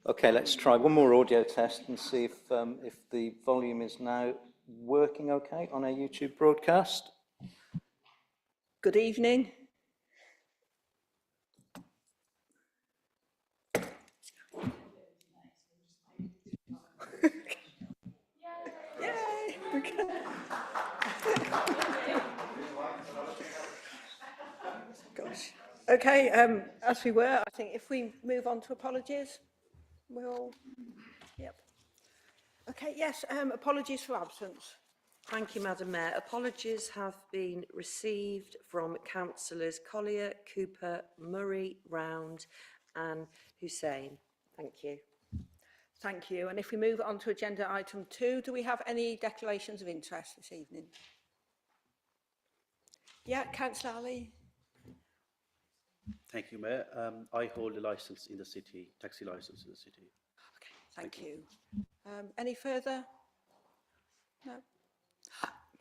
Okay, let's try one more audio test and see if the volume is now working okay on our YouTube broadcast. Good evening. Yay! Gosh. Okay, as we were, I think if we move on to apologies, we're all, yep. Okay, yes, apologies for absence. Thank you, Madam Mayor. Apologies have been received from Councillors Collier, Cooper, Murray, Round and Hussain. Thank you. Thank you. And if we move on to agenda item 2, do we have any declarations of interest this evening? Yeah, Councillor Ali. Thank you, Mayor. I hold a licence in the city, taxi licence in the city. Okay, thank you. Any further? No?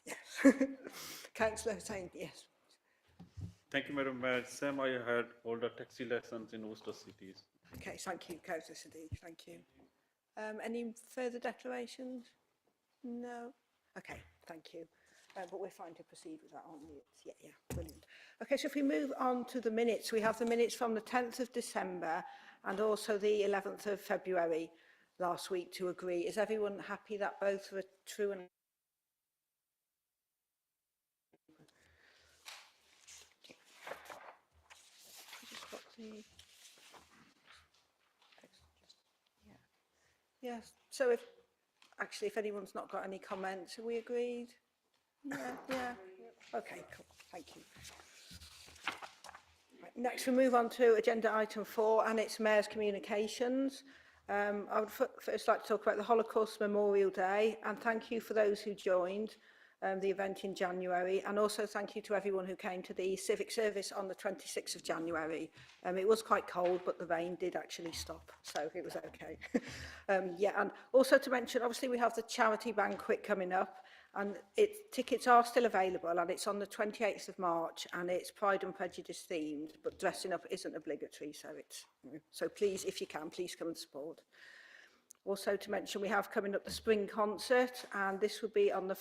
Yes. Councillor Hussain, yes. Thank you, Madam Mayor. Sam, I had all the taxi lessons in Worcester cities. Okay, thank you, Councillor Sadiq. Thank you. Any further declarations? No? Okay, thank you. But we're fine to proceed with that, aren't we? Yeah, brilliant. Okay, so if we move on to the minutes, we have the minutes from the 10th of December and also the 11th of February last week to agree. Is everyone happy that both were true and Yes. So if anyone's not got any comments, are we agreed? Yeah. Okay, cool. Thank you. Right, next, we move on to agenda item 4, and it's Mayor's communications. I would first like to talk about the Holocaust Memorial Day, and thank you for those who joined the event in January, and also thank you to everyone who came to the civic service on the 26th of January. It was quite cold, but the rain did actually stop, so it was okay. Yeah, and also to mention, obviously we have the charity banquet coming up, and tickets are still available, and it's on the 28th of March, and it's Pride and Prejudice themed, but dressing up isn't obligatory, so please, if you can, please come and support. Also to mention, we have coming up the spring concert, and this will be on the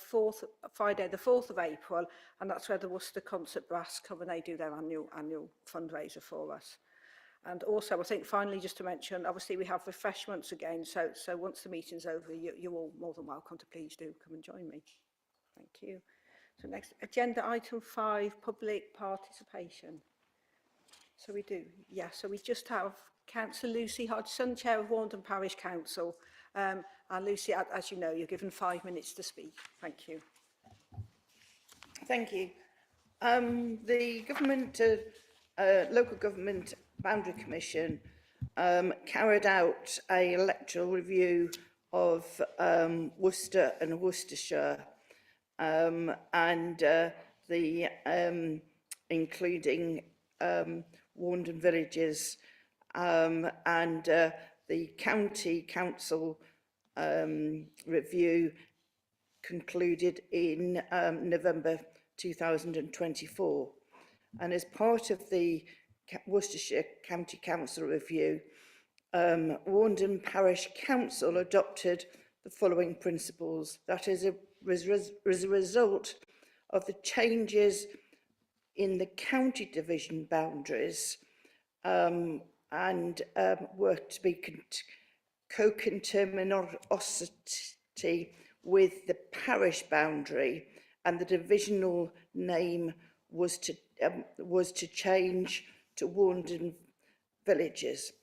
Friday the 4th of April, and that's where the Worcester Concert Brass come and they do their annual fundraiser for us. And also, I think finally, just to mention, obviously we have refreshments again, so once the meeting's over, you're all more than welcome to please do come and join me. Thank you. So next, agenda item 5, public participation. So we do, yeah, so we just have Councillor Lucy Hodgson, Chair of Warndon Parish Council. And Lucy, as you know, you're given 5 minutes to speak. Thank you. Thank you. The Local Government Boundary Commission carried out an electoral review of Worcester and Worcestershire, including Warndon villages, and the County Council review concluded in November 2024. And as part of the Worcestershire County Council review, Warndon Parish Council adopted the following principles. That is, as a result of the changes in the county division boundaries and work to be co-conterminosity with the parish boundary, and the divisional name was to change to Warndon villages.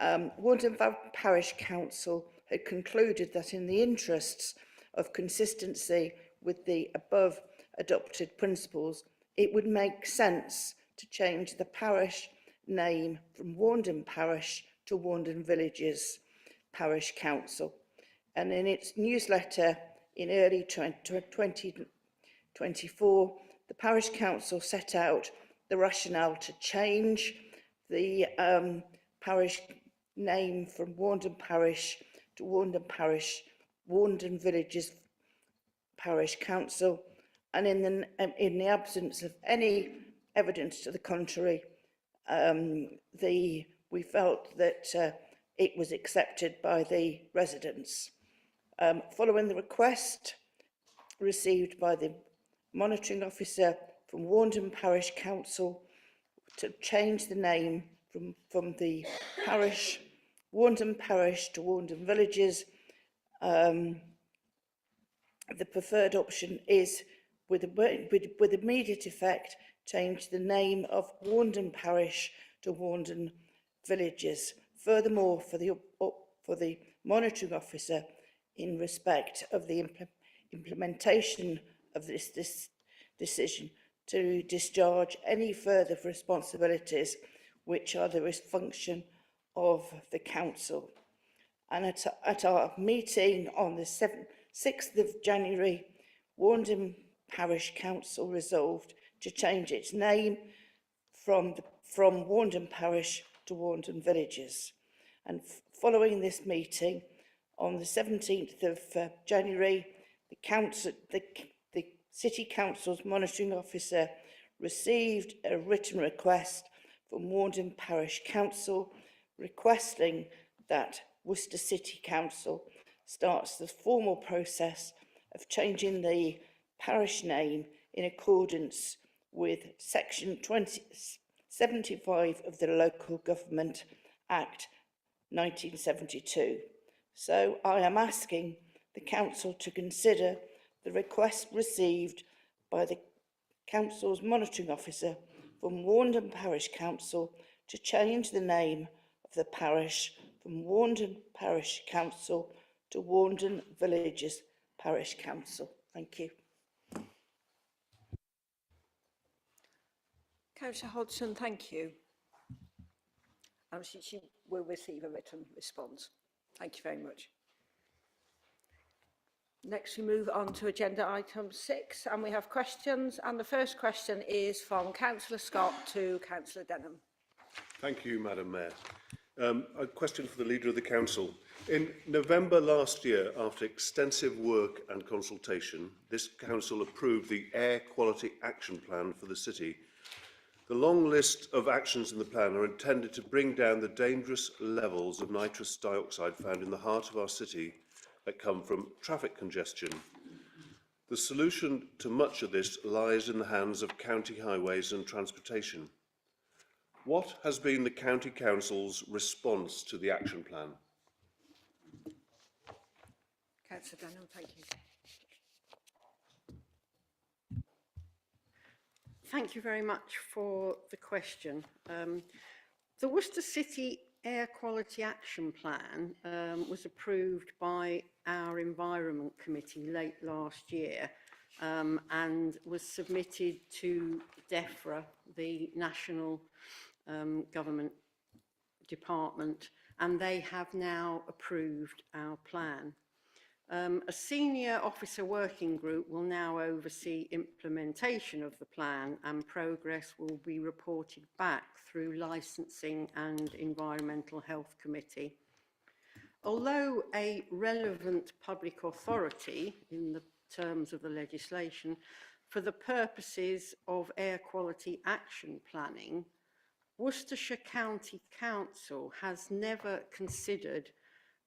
Warndon Parish Council had concluded that in the interests of consistency with the above adopted principles, it would make sense to change the parish name from Warndon Parish to Warndon Villages Parish Council. And in its newsletter in early 2024, the Parish Council set out the rationale to change the parish name from Warndon Parish to Warndon Parish, Warndon Villages Parish Council, and in the absence of any evidence to the contrary, we felt that it was accepted by the residents. Following the request received by the monitoring officer from Warndon Parish Council to change the name from the parish, Warndon Parish to Warndon Villages, the preferred option is, with immediate effect, change the name of Warndon Parish to Warndon Villages. Furthermore, for the monitoring officer, in respect of the implementation of this decision, to discharge any further responsibilities which are the function of the council. And at our meeting on the 6th of January, Warndon Parish Council resolved to change its name from Warndon Parish to Warndon Villages. And following this meeting, on the 17th of January, the City Council's monitoring officer received a written request from Warndon Parish Council requesting that Worcester City Council starts the formal process of changing the parish name in accordance with Section 75 of the Local Government Act 1972. So I am asking the Council to consider the request received by the Council's monitoring officer from Warndon Parish Council to change the name of the parish from Warndon Parish Council to Warndon Villages Parish Council. Thank you. Councillor Hodgson, thank you. She will receive a written response. Thank you very much. Next, we move on to agenda item 6, and we have questions. And the first question is from Councillor Scott to Councillor Denham. Thank you, Madam Mayor. A question for the Leader of the Council. In November last year, after extensive work and consultation, this Council approved the Air Quality Action Plan for the City. The long list of actions in the plan are intended to bring down the dangerous levels of nitrous dioxide found in the heart of our city that come from traffic congestion. The solution to much of this lies in the hands of county highways and transportation. What has been the County Council's response to the action plan? Councillor Denham, thank you. Thank you very much for the question. The Worcester City Air Quality Action Plan was approved by our Environment Committee late last year and was submitted to DEFRA, the National Government Department, and they have now approved our plan. A senior officer working group will now oversee implementation of the plan, and progress will be reported back through Licensing and Environmental Health Committee. Although a relevant public authority in the terms of the legislation for the purposes of air quality action planning, Worcestershire County Council has never considered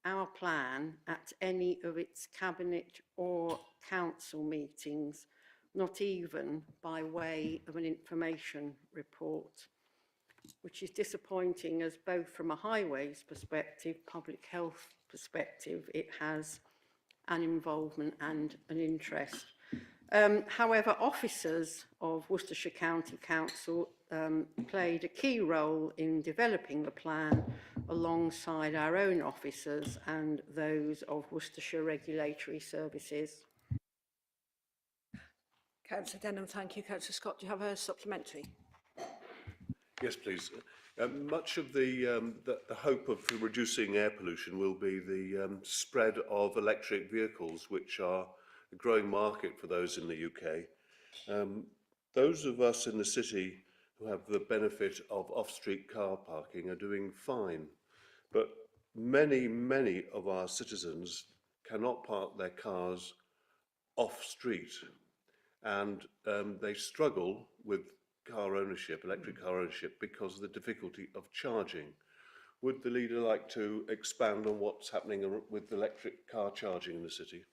our plan at any of its cabinet or council meetings, not even by way of an information report, which is disappointing, as both from a highways perspective, public health perspective, it has an involvement and an interest. However, officers of Worcestershire County Council played a key role in developing the plan alongside our own officers and those of Worcestershire Regulatory Services. Councillor Denham, thank you. Councillor Scott, do you have a supplementary? Yes, please. Much of the hope of reducing air pollution will be the spread of electric vehicles, which are a growing market for those in the UK. Those of us in the city who have the benefit of off-street car parking are doing fine, but many of our citizens cannot park their cars off-street, and they struggle with car ownership, electric car ownership, because of the difficulty of charging. Would the leader like to expand on what's happening with electric car charging in the city?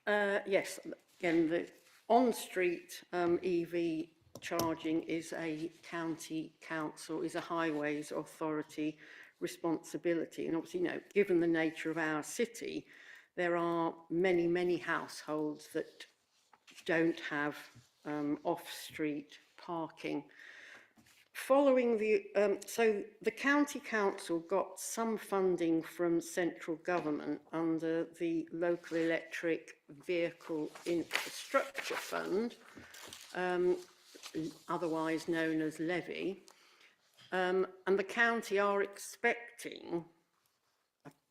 Yes, again, the on-street EV charging is a county council, is a highways authority responsibility. And obviously, given the nature of our city, there are many, many households that don't have off-street parking. Following the, so the county council got some funding from central government under the local electric vehicle infrastructure fund, otherwise known as levy, and the county are expecting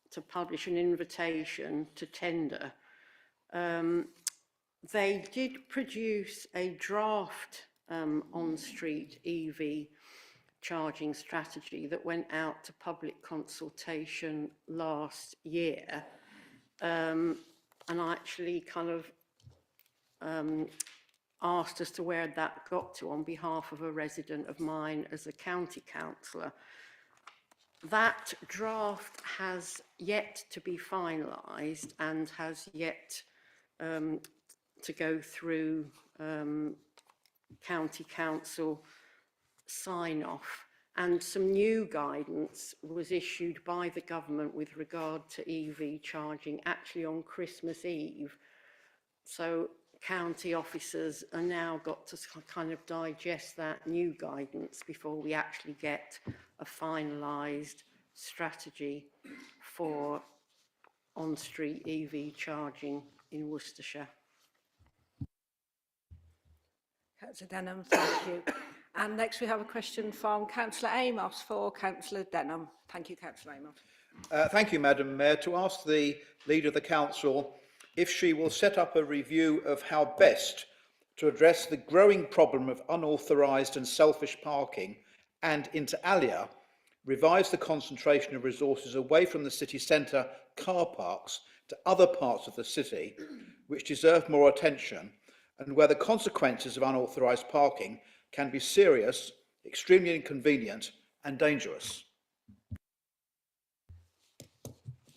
to publish an invitation to tender. They did produce a draft on-street EV charging strategy that went out to public consultation last year, and I actually kind of asked as to where that got to on behalf of a resident of mine as a county councillor. That draft has yet to be finalised and has yet to go through county council sign off, and some new guidance was issued by the government with regard to EV charging actually on Christmas Eve. So county officers are now got to kind of digest that new guidance before we actually get a finalised strategy for on-street EV charging in Worcestershire. Councillor Denham, thank you. And next we have a question from Councillor Amos for Councillor Denham. Thank you, Councillor Amos. Thank you, Madam Mayor. To ask the Leader of the Council if she will set up a review of how best to address the growing problem of unauthorised and selfish parking and, inter alia, revise the concentration of resources away from the city centre car parks to other parts of the city which deserve more attention, and where the consequences of unauthorised parking can be serious, extremely inconvenient and dangerous.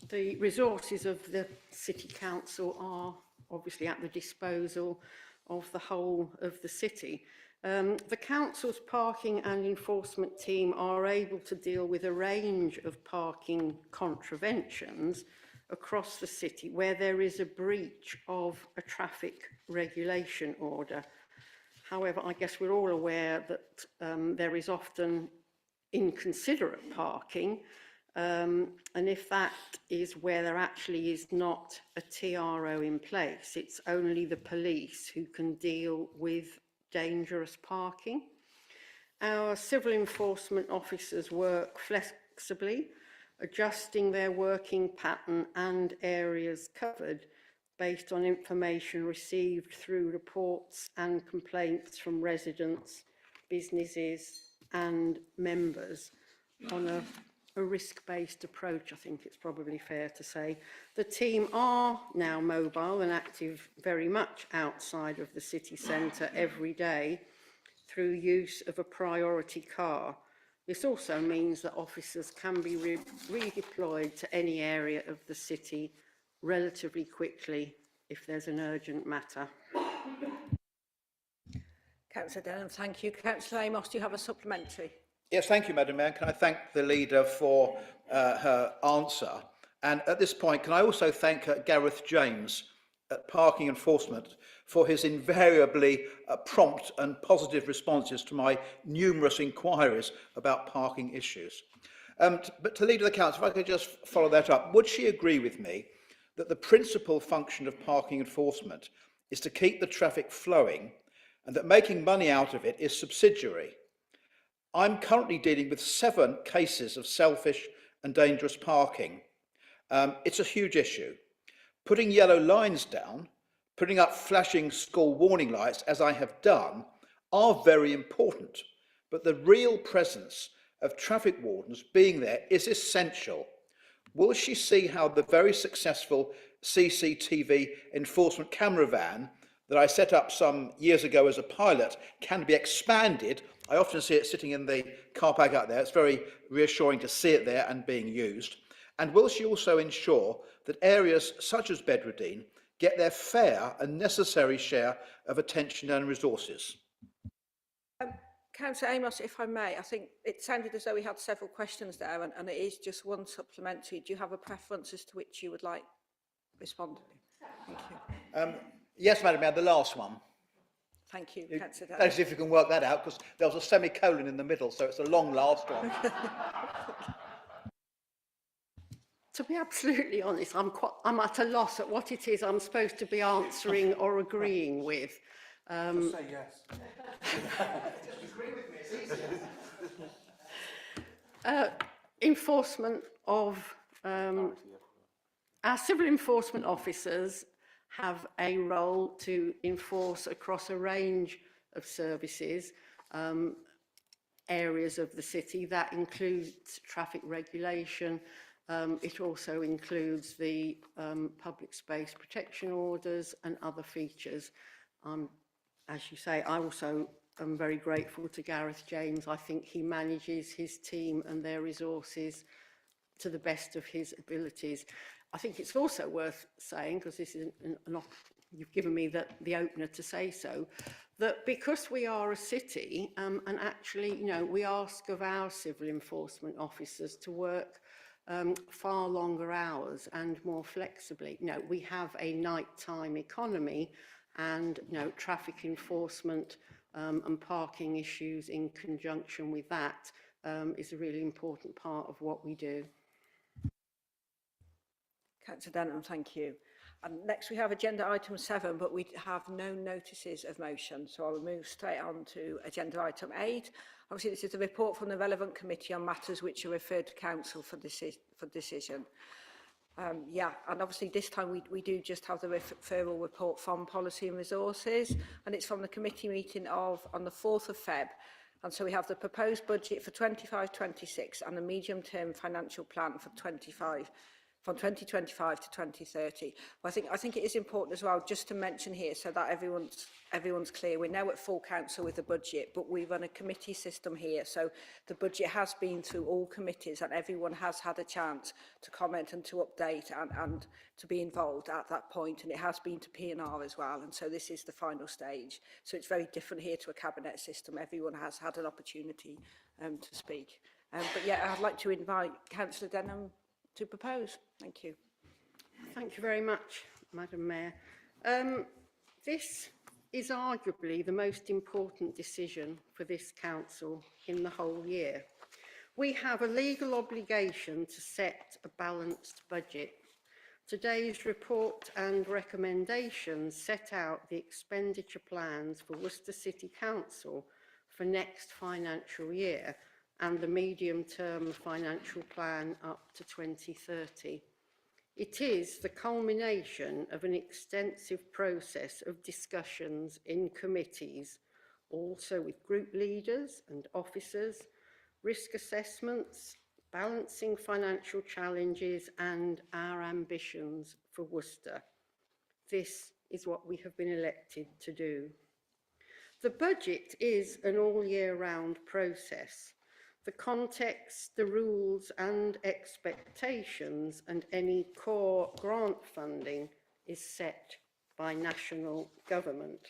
The resources of the City Council are obviously at the disposal of the whole of the city. The Council's parking and enforcement team are able to deal with a range of parking contraventions across the city where there is a breach of a traffic regulation order. However, I guess we're all aware that there is often inconsiderate parking, and if that is where there actually is not a TRO in place, it's only the police who can deal with dangerous parking. Our civil enforcement officers work flexibly, adjusting their working pattern and areas covered based on information received through reports and complaints from residents, businesses and members on a risk-based approach, I think it's probably fair to say. The team are now mobile and active very much outside of the city centre every day through use of a priority car. This also means that officers can be redeployed to any area of the city relatively quickly if there's an urgent matter. Councillor Denham, thank you. Councillor Amos, do you have a supplementary? Yes, thank you, Madam Mayor. Can I thank the Leader for her answer? And at this point, can I also thank Gareth James at Parking Enforcement for his invariably prompt and positive responses to my numerous inquiries about parking issues. But to Leader of the Council, if I could just follow that up, would she agree with me that the principal function of parking enforcement is to keep the traffic flowing and that making money out of it is subsidiary? I'm currently dealing with 7 cases of selfish and dangerous parking. It's a huge issue. Putting yellow lines down, putting up flashing school warning lights, as I have done, are very important, but the real presence of traffic wardens being there is essential. Will she see how the very successful CCTV enforcement camera van that I set up some years ago as a pilot can be expanded I often see it sitting in the car park out there. It's very reassuring to see it there and being used. And will she also ensure that areas such as Bedwardine get their fair and necessary share of attention and resources? Councillor Amos, if I may, I think it sounded as though we had several questions there, and it is just one supplementary. Do you have a preference as to which you would like responded? Thank you. Yes, Madam Mayor, the last one. Thank you, Councillor Let's Denham. see if you can work that out, because there was a semicolon in the middle, so it's a long last one. To be absolutely honest, I'm at a loss at what it is I'm supposed to be answering or agreeing with. Just say yes. Enforcement of our civil enforcement officers have a role to enforce across a range of services, areas of the city. That includes traffic regulation. It also includes the public space protection orders and other features. As you say, I also am very grateful to Gareth James. I think he manages his team and their resources to the best of his abilities. I think it's also worth saying, because this is you've given me the opener to say so, that because we are a city, and actually, you know, we ask of our civil enforcement officers to work far longer hours and more flexibly. You know, we have a nighttime economy, and you know, traffic enforcement and parking issues in conjunction with that is a really important part of what we do. Councillor Denham, thank you. And next we have agenda item 7, but we have no notices of motion, so I will move straight on to agenda item 8. Obviously, this is a report from the relevant committee on matters which are referred to council for decision. Yeah, and obviously this time we do just have the referral report from Policy and Resources, and it's from the committee meeting on the 4th of Feb. And so we have the proposed budget for 25-26 and the medium-term financial plan for 2025 to 2030. But I think it is important as well just to mention here so that everyone's clear. We're now at full council with the budget, but we run a committee system here. So the budget has been through all committees and everyone has had a chance to comment and to update and to be involved at that point. And it has been to P&R as well. And so this is the final stage. So it's very different here to a cabinet system. Everyone has had an opportunity to speak. But yeah, I'd like to invite Councillor Denham to propose. Thank you. Thank you very much, Madam Mayor. This is arguably the most important decision for this council in the whole year. We have a legal obligation to set a balanced budget. Today's report and recommendations set out the expenditure plans for Worcester City Council for next financial year and the medium-term financial plan up to 2030. It is the culmination of an extensive process of discussions in committees, also with group leaders and officers, risk assessments, balancing financial challenges and our ambitions for Worcester. This is what we have been elected to do. The budget is an all-year-round process. The context, the rules and expectations and any core grant funding is set by national government.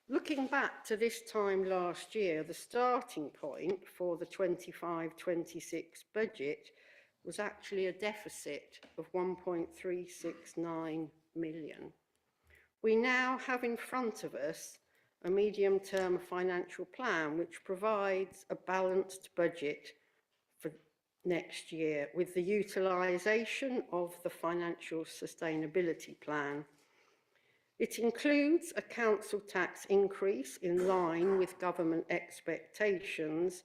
Looking back to this time last year, the starting point for the 25-26 budget was actually a deficit of 1.369 million. We now have in front of us a medium-term financial plan which provides a balanced budget for next year with the utilisation of the financial sustainability plan. It includes a council tax increase in line with government expectations,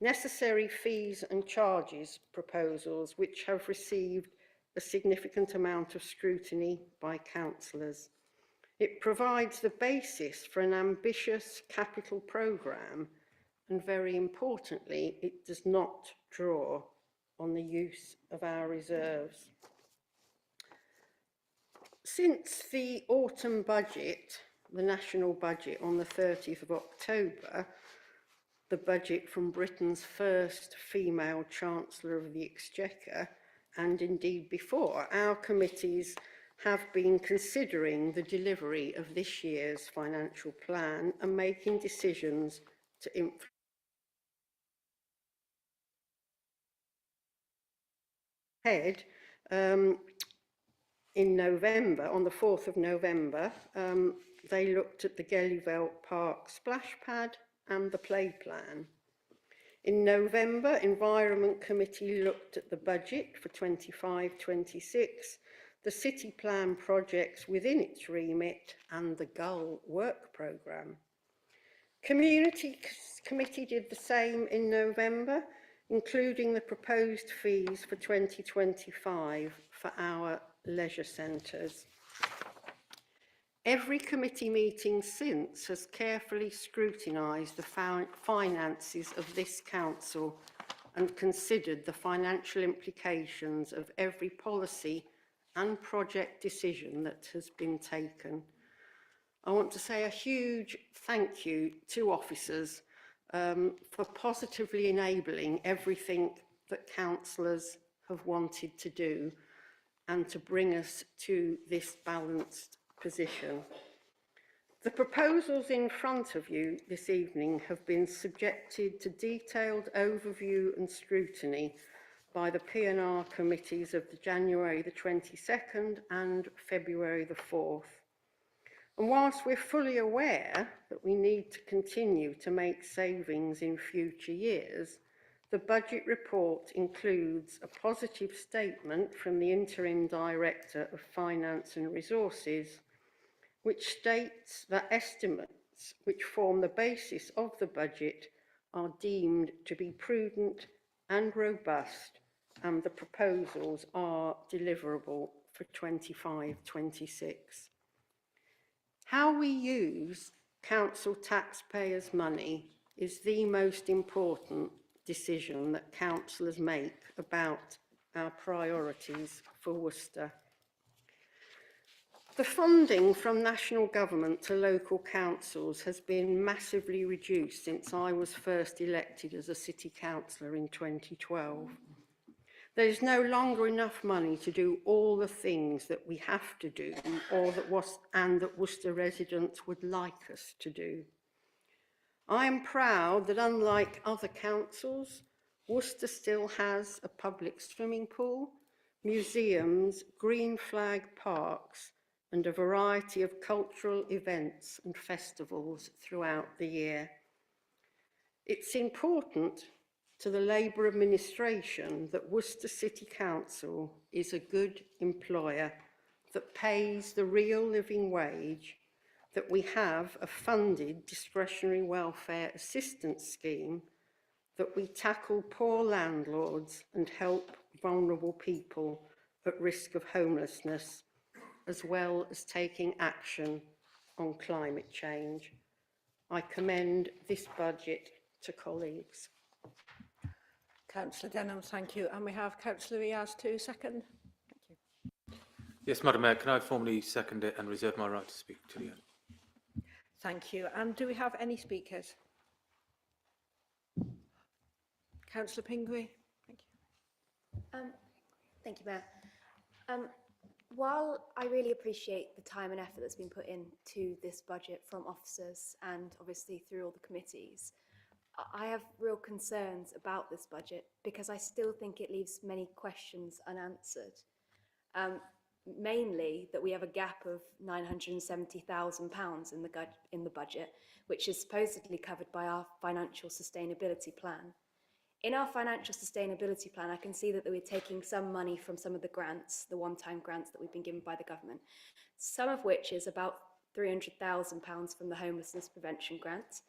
necessary fees and charges proposals which have received a significant amount of scrutiny by councillors. It provides the basis for an ambitious capital programme and, very importantly, it does not draw on the use of our reserves. Since the autumn budget, the national budget on the 30th of October, the budget from Britain's first female Chancellor of the Exchequer, and indeed before, our committees have been considering the delivery of this year's financial plan and making decisions to influence ahead. In November, on the 4th of November, they looked at the Gellyveld Park splash pad and the play plan. In November, Environment Committee looked at the budget for 25-26, the city plan projects within its remit and the Gull work programme. Community Committee did the same in November, including the proposed fees for 2025 for our leisure centres. Every committee meeting since has carefully scrutinised the finances of this council and considered the financial implications of every policy and project decision that has been taken. I want to say a huge thank you to officers for positively enabling everything that councillors have wanted to do and to bring us to this balanced position. The proposals in front of you this evening have been subjected to detailed overview and scrutiny by the P&R committees of the January the 22nd and February the 4th. And whilst we're fully aware that we need to continue to make savings in future years, the budget report includes a positive statement from the Interim Director of Finance and Resources, which states that estimates which form the basis of the budget are deemed to be prudent and robust, and the proposals are deliverable for 25-26. How we use council taxpayers' money is the most important decision that councillors make about our priorities for Worcester. The funding from national government to local councils has been massively reduced since I was first elected as a city councillor in 2012. There is no longer enough money to do all the things that we have to do or that Worcester residents would like us to do. I am proud that unlike other councils, Worcester still has a public swimming pool, museums, green flag parks, and a variety of cultural events and festivals throughout the year. It's important to the Labour administration that Worcester City Council is a good employer that pays the real living wage, that we have a funded discretionary welfare assistance scheme, that we tackle poor landlords and help vulnerable people at risk of homelessness, as well as taking action on climate change. I commend this budget to colleagues. Councillor Denham, thank you. And we have Councillor Riaz to second. Thank you. Yes, Madam Mayor, can I formally second it and reserve my right to speak to the end? Thank you. And do we have any speakers? Councillor Pingree. Thank you. Thank you, Mayor. While I really appreciate the time and effort that's been put into this budget from officers and obviously through all the committees, I have real concerns about this budget because I still think it leaves many questions unanswered. Mainly that we have a gap of £970,000 in the budget, which is supposedly covered by our financial sustainability plan. In our financial sustainability plan, I can see that we're taking some money from some of the grants, the one-time grants that we've been given by the government, some of which is about £300,000 from the homelessness prevention grant,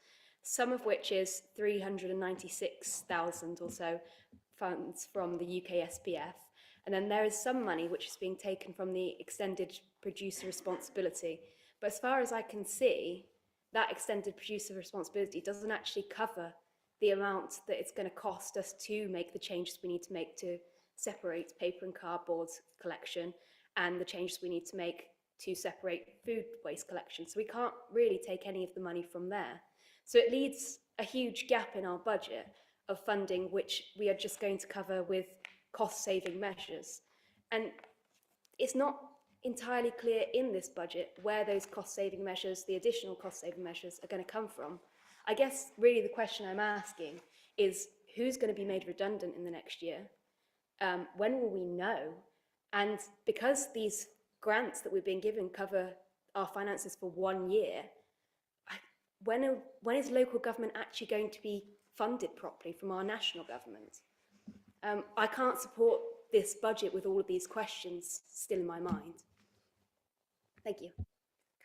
some of which is 396,000 or so funds from the UK SPF. And then there is some money which is being taken from the extended producer responsibility. But as far as I can see, that extended producer responsibility doesn't actually cover the amount that it's going to cost us to make the changes we need to make to separate paper and cardboard collection and the changes we need to make to separate food waste collection. So we can't really take any of the money from there. So it leads a huge gap in our budget of funding, which we are just going to cover with cost-saving measures. And it's not entirely clear in this budget where those cost-saving measures, the additional cost-saving measures, are going to come from. I guess really the question I'm asking is who's going to be made redundant in the next year? When will we know? And because these grants that we've been given cover our finances for 1 year, when is local government actually going to be funded properly from our national government? I can't support this budget with all of these questions still in my mind. Thank you.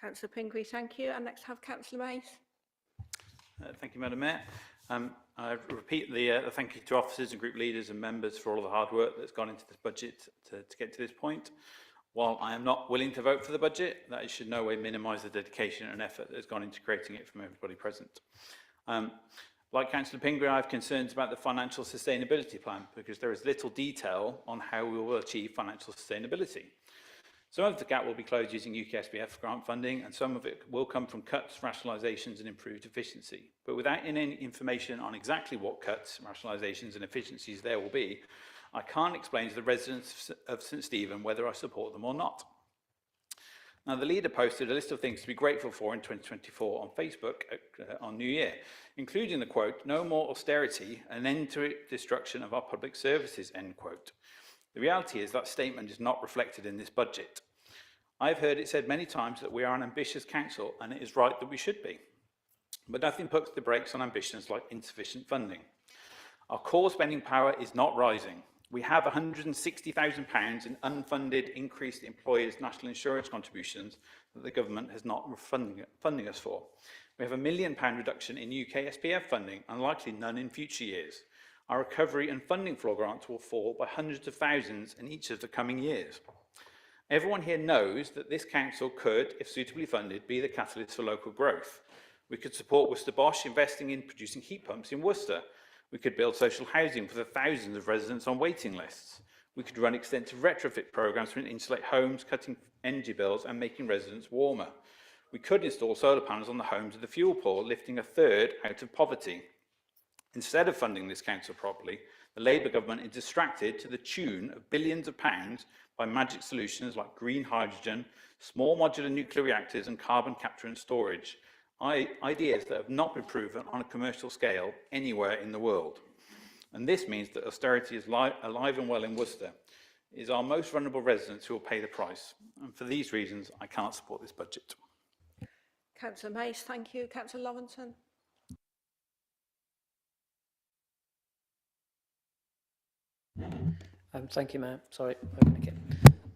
Councillor Pingree, thank you. And next have Councillor Mays. Thank you, Madam Mayor. I repeat the thank you to officers and group leaders and members for all the hard work that's gone into this budget to get to this point. While I am not willing to vote for the budget, that should no way minimise the dedication and effort that has gone into creating it from everybody present. Like Councillor Pingree, I have concerns about the financial sustainability plan because there is little detail on how we will achieve financial sustainability. Some of the gap will be closed using UKSBF grant funding, and some of it will come from cuts, rationalisations and improved efficiency. But without any information on exactly what cuts, rationalisations and efficiencies there will be, I can't explain to the residents of St Stephen whether I support them or not. Now, the leader posted a list of things to be grateful for in 2024 on Facebook on New Year, including the quote, "No more austerity, an end to destruction of our public services," end quote. The reality is that statement is not reflected in this budget. I've heard it said many times that we are an ambitious council, and it is right that we should be. But nothing puts the brakes on ambitions like insufficient funding. Our core spending power is not rising. We have £160,000 in unfunded increased employers' national insurance contributions that the government has not funding us for. We have £1 million reduction in UK SPF funding and likely none in future years. Our recovery and funding floor grants will fall by hundreds of thousands in each of the coming years. Everyone here knows that this council could, if suitably funded, be the catalyst for local growth. We could support Worcester Bosch investing in producing heat pumps in Worcester. We could build social housing for the thousands of residents on waiting lists. We could run extensive retrofit programmes to insulate homes, cutting energy bills and making residents warmer. We could install solar panels on the homes of the fuel poor, lifting a third out of poverty. Instead of funding this council properly, the Labour government is distracted to the tune of billions of pounds by magic solutions like green hydrogen, small modular nuclear reactors and carbon capture and storage. Ideas that have not been proven on a commercial scale anywhere in the world. And this means that austerity is alive and well in Worcester. It is our most vulnerable residents who will pay the price. And for these reasons, I can't support this budget. Councillor Mace, thank you. Councillor Lawrenson. Thank you, Mayor. Sorry.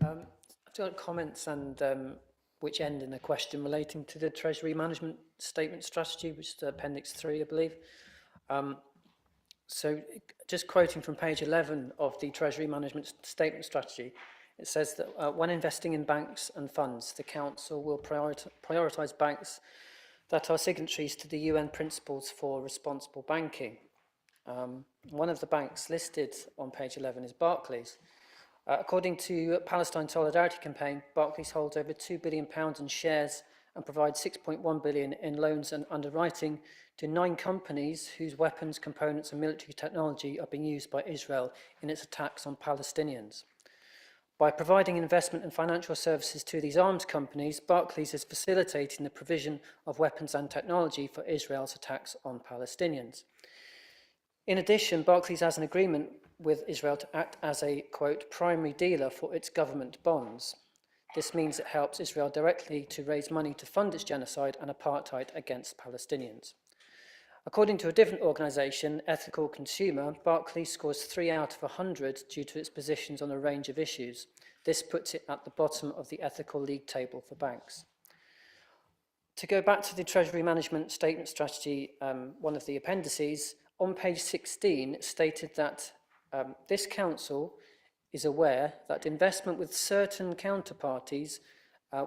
I've got comments and which end in a question relating to the Treasury Management Statement Strategy, which is Appendix 3, I believe. So just quoting from page 11 of the Treasury Management Statement Strategy, it says that when investing in banks and funds, the Council will prioritise banks that are signatories to the UN Principles for Responsible Banking. One of the banks listed on page 11 is Barclays. According to Palestine Solidarity Campaign, Barclays holds over £2 billion in shares and provides £6.1 billion in loans and underwriting to 9 companies whose weapons, components and military technology are being used by Israel in its attacks on Palestinians. By providing investment and financial services to these arms companies, Barclays is facilitating the provision of weapons and technology for Israel's attacks on Palestinians. In addition, Barclays has an agreement with Israel to act as a, quote, primary dealer for its government bonds. This means it helps Israel directly to raise money to fund its genocide and apartheid against Palestinians. According to a different organisation, Ethical Consumer, Barclays scores 3 out of 100 due to its positions on a range of issues. This puts it at the bottom of the ethical league table for banks. To go back to the Treasury Management Statement Strategy, one of the appendices, on page 16, it stated that this council is aware that investment with certain counterparties,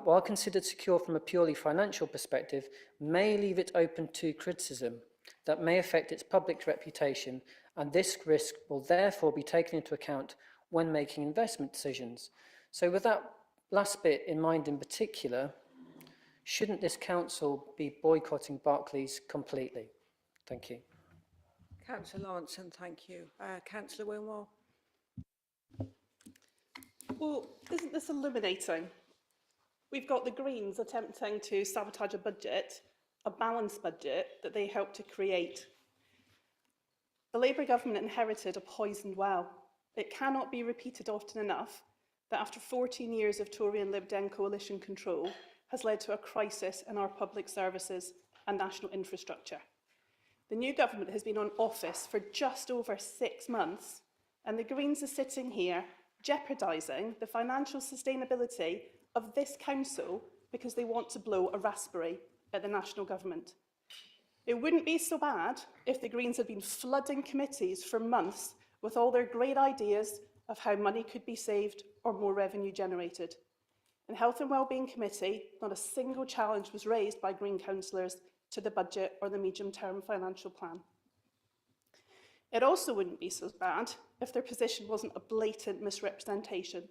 while considered secure from a purely financial perspective, may leave it open to criticism that may affect its public reputation, and this risk will therefore be taken into account when making investment decisions. So with that last bit in mind in particular, shouldn't this council be boycotting Barclays completely? Thank you. Councillor Lawrenson, thank you. Councillor Wilmore. Well, isn't this illuminating? We've got the Greens attempting to sabotage a budget, a balanced budget that they helped to create. The Labour government inherited a poisoned well. It cannot be repeated often enough that after 14 years of Tory and Lib Dem coalition control has led to a crisis in our public services and national infrastructure. The new government has been in office for just over 6 months, and the Greens are sitting here jeopardising the financial sustainability of this council because they want to blow a raspberry at the national government. It wouldn't be so bad if the Greens had been flooding committees for months with all their great ideas of how money could be saved or more revenue generated. In Health and Wellbeing Committee, not a single challenge was raised by Green councillors to the budget or the medium-term financial plan. It also wouldn't be so bad if their position wasn't a blatant misrepresentation.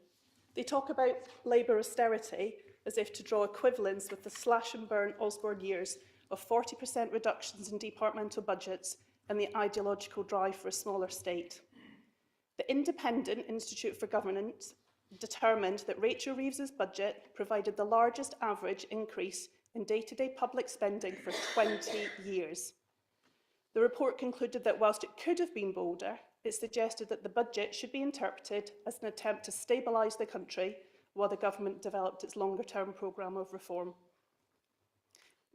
They talk about Labour austerity as if to draw equivalence with the slash and burn Osborne years of 40% reductions in departmental budgets and the ideological drive for a smaller state. The Independent Institute for Governance determined that Rachel Reeves's budget provided the largest average increase in day-to-day public spending for 20 years. The report concluded that whilst it could have been bolder, it suggested that the budget should be interpreted as an attempt to stabilise the country while the government developed its longer-term programme of reform.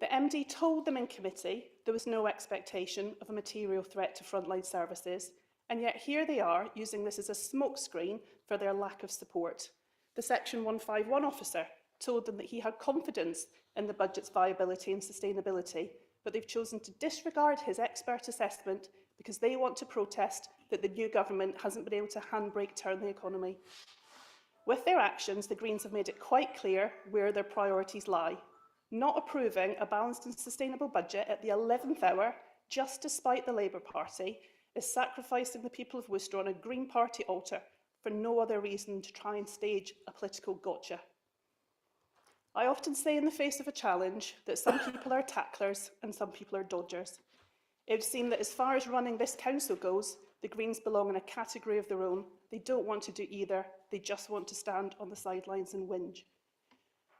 The MD told them in committee there was no expectation of a material threat to frontline services, and yet here they are using this as a smokescreen for their lack of support. The Section 151 officer told them that he had confidence in the budget's viability and sustainability, but they've chosen to disregard his expert assessment because they want to protest that the new government hasn't been able to handbrake turn the economy. With their actions, the Greens have made it quite clear where their priorities lie. Not approving a balanced and sustainable budget at the 11th hour, just despite the Labour Party, is sacrificing the people of Worcester on a Green Party altar for no other reason to try and stage a political gotcha. I often say in the face of a challenge that some people are tacklers and some people are dodgers. It would seem that as far as running this council goes, the Greens belong in a category of their own. They don't want to do either. They just want to stand on the sidelines and whinge.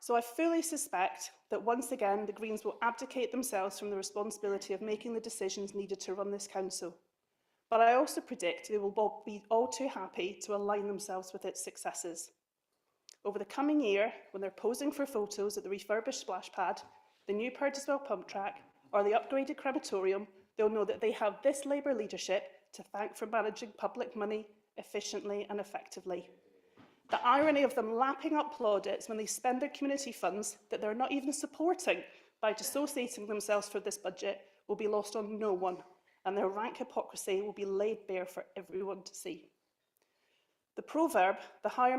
So I fully suspect that once again, the Greens will abdicate themselves from the responsibility of making the decisions needed to run this council. But I also predict they will be all too happy to align themselves with its successes. Over the coming year, when they're posing for photos at the refurbished splash pad, the new Purtiswell pump track, or the upgraded crematorium, they'll know that they have this Labour leadership to thank for managing public money efficiently and effectively. The irony of them lapping up plaudits when they spend their community funds that they're not even supporting by dissociating themselves from this budget will be lost on no one, and their rank hypocrisy will be laid bare for everyone to see. The proverb, the higher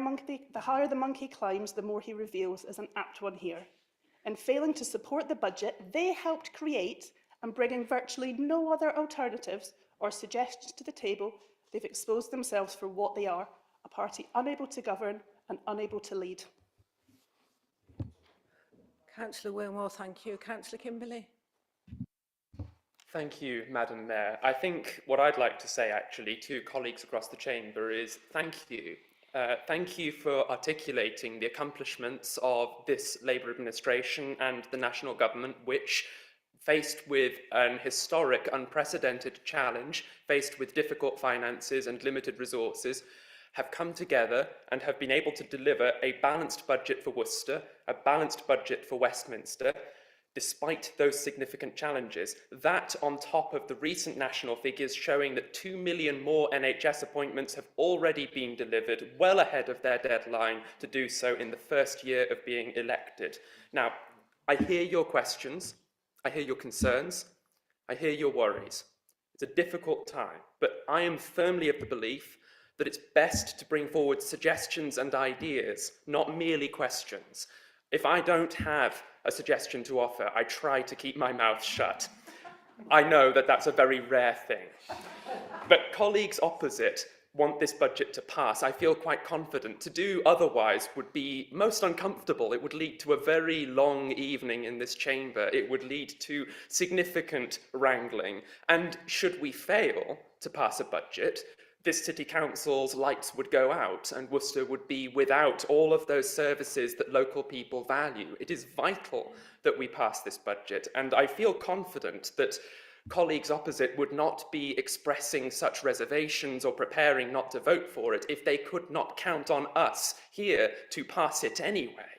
the monkey climbs, the more he reveals, is an apt one here. In failing to support the budget they helped create and bringing virtually no other alternatives or suggestions to the table, they've exposed themselves for what they are, a party unable to govern and unable to lead. Councillor Wilmore, thank you. Councillor Kimberley. Thank you, Madam Mayor. I think what I'd like to say actually to colleagues across the chamber is thank you. Thank you for articulating the accomplishments of this Labour administration and the national government, which, faced with an historic, unprecedented challenge, faced with difficult finances and limited resources, have come together and have been able to deliver a balanced budget for Worcester, a balanced budget for Westminster, despite those significant challenges. That on top of the recent national figures showing that 2 million more NHS appointments have already been delivered well ahead of their deadline to do so in the first year of being elected. Now, I hear your questions, I hear your concerns, I hear your worries. It's a difficult time, but I am firmly of the belief that it's best to bring forward suggestions and ideas, not merely questions. If I don't have a suggestion to offer, I try to keep my mouth shut. I know that that's a very rare thing. But colleagues opposite want this budget to pass. I feel quite confident. To do otherwise would be most uncomfortable. It would lead to a very long evening in this chamber. It would lead to significant wrangling. And should we fail to pass a budget, this city council's lights would go out and Worcester would be without all of those services that local people value. It is vital that we pass this budget, and I feel confident that colleagues opposite would not be expressing such reservations or preparing not to vote for it if they could not count on us here to pass it anyway.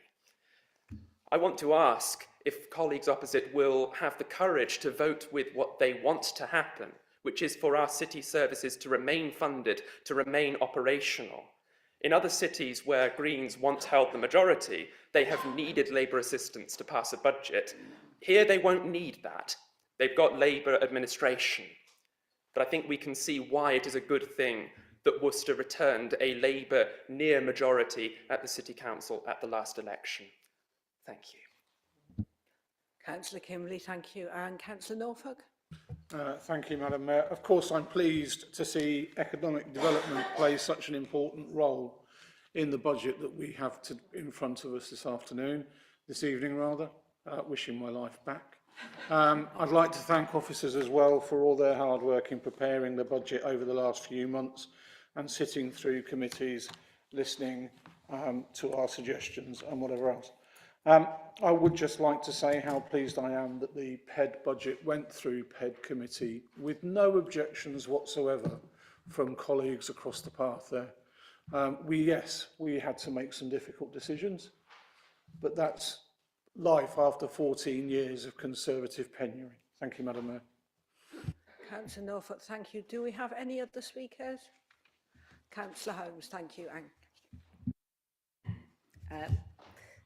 I want to ask if colleagues opposite will have the courage to vote with what they want to happen, which is for our city services to remain funded, to remain operational. In other cities where Greens once held the majority, they have needed Labour assistance to pass a budget. Here they won't need that. They've got Labour administration. But I think we can see why it is a good thing that Worcester returned a Labour near majority at the City Council at the last election. Thank you. Councillor Kimberley, thank you. And Councillor Norfolk? Thank you, Madam Mayor. Of course, I'm pleased to see economic development play such an important role in the budget that we have in front of us this evening rather. Wishing my life back. I'd like to thank officers as well for all their hard work in preparing the budget over the last few months and sitting through committees, listening to our suggestions and whatever else. I would just like to say how pleased I am that the PED budget went through PED committee with no objections whatsoever from colleagues across the path there. We had to make some difficult decisions, but that's life after 14 years of Conservative penury. Thank you, Madam Mayor. Councillor Norfolk, thank you. Do we have any other speakers? Councillor Holmes, thank you.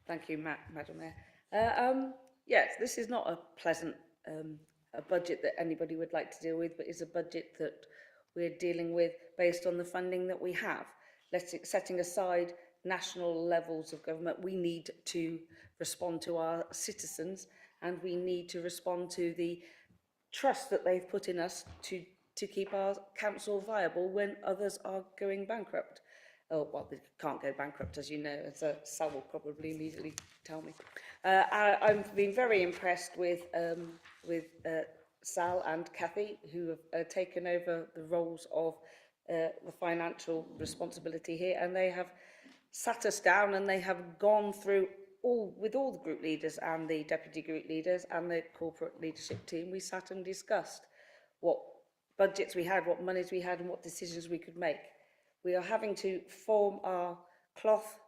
Thank you, Madam Mayor. Yes, this is not a pleasant a budget that anybody would like to deal with, but it's a budget that we're dealing with based on the funding that we have. Setting aside national levels of government, we need to respond to our citizens, and we need to respond to the trust that they've put in us to keep our council viable when others are going bankrupt. Oh, well, they can't go bankrupt, as you know, as Sal will probably immediately tell me. I've been very impressed with Sal and Cathy, who have taken over the roles of the financial responsibility here, and they have sat us down and they have gone through with all the group leaders and the deputy group leaders and the corporate leadership team. We sat and discussed what budgets we had, what monies we had, and what decisions we could make. We are having to form our cloth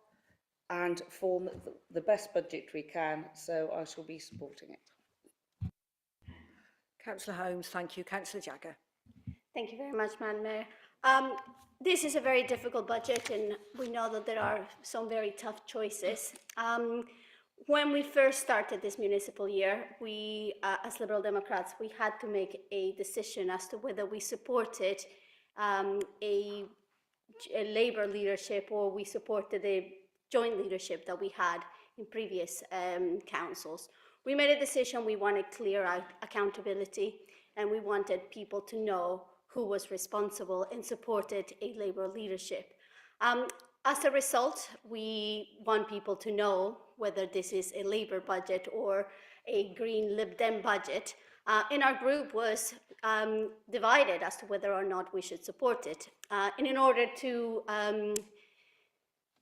and form the best budget we can, so I shall be supporting it. Councillor Holmes, thank you. Councillor Jagger. Thank you very much, Madam Mayor. This is a very difficult budget, and we know that there are some very tough choices. When we first started this municipal year, we, as Liberal Democrats, we had to make a decision as to whether we supported a Labour leadership or we supported the joint leadership that we had in previous councils. We made a decision. We wanted clear accountability, and we wanted people to know who was responsible and supported a Labour leadership. As a result, we want people to know whether this is a Labour budget or a Green Lib Dem budget. And our group was divided as to whether or not we should support it. And in order to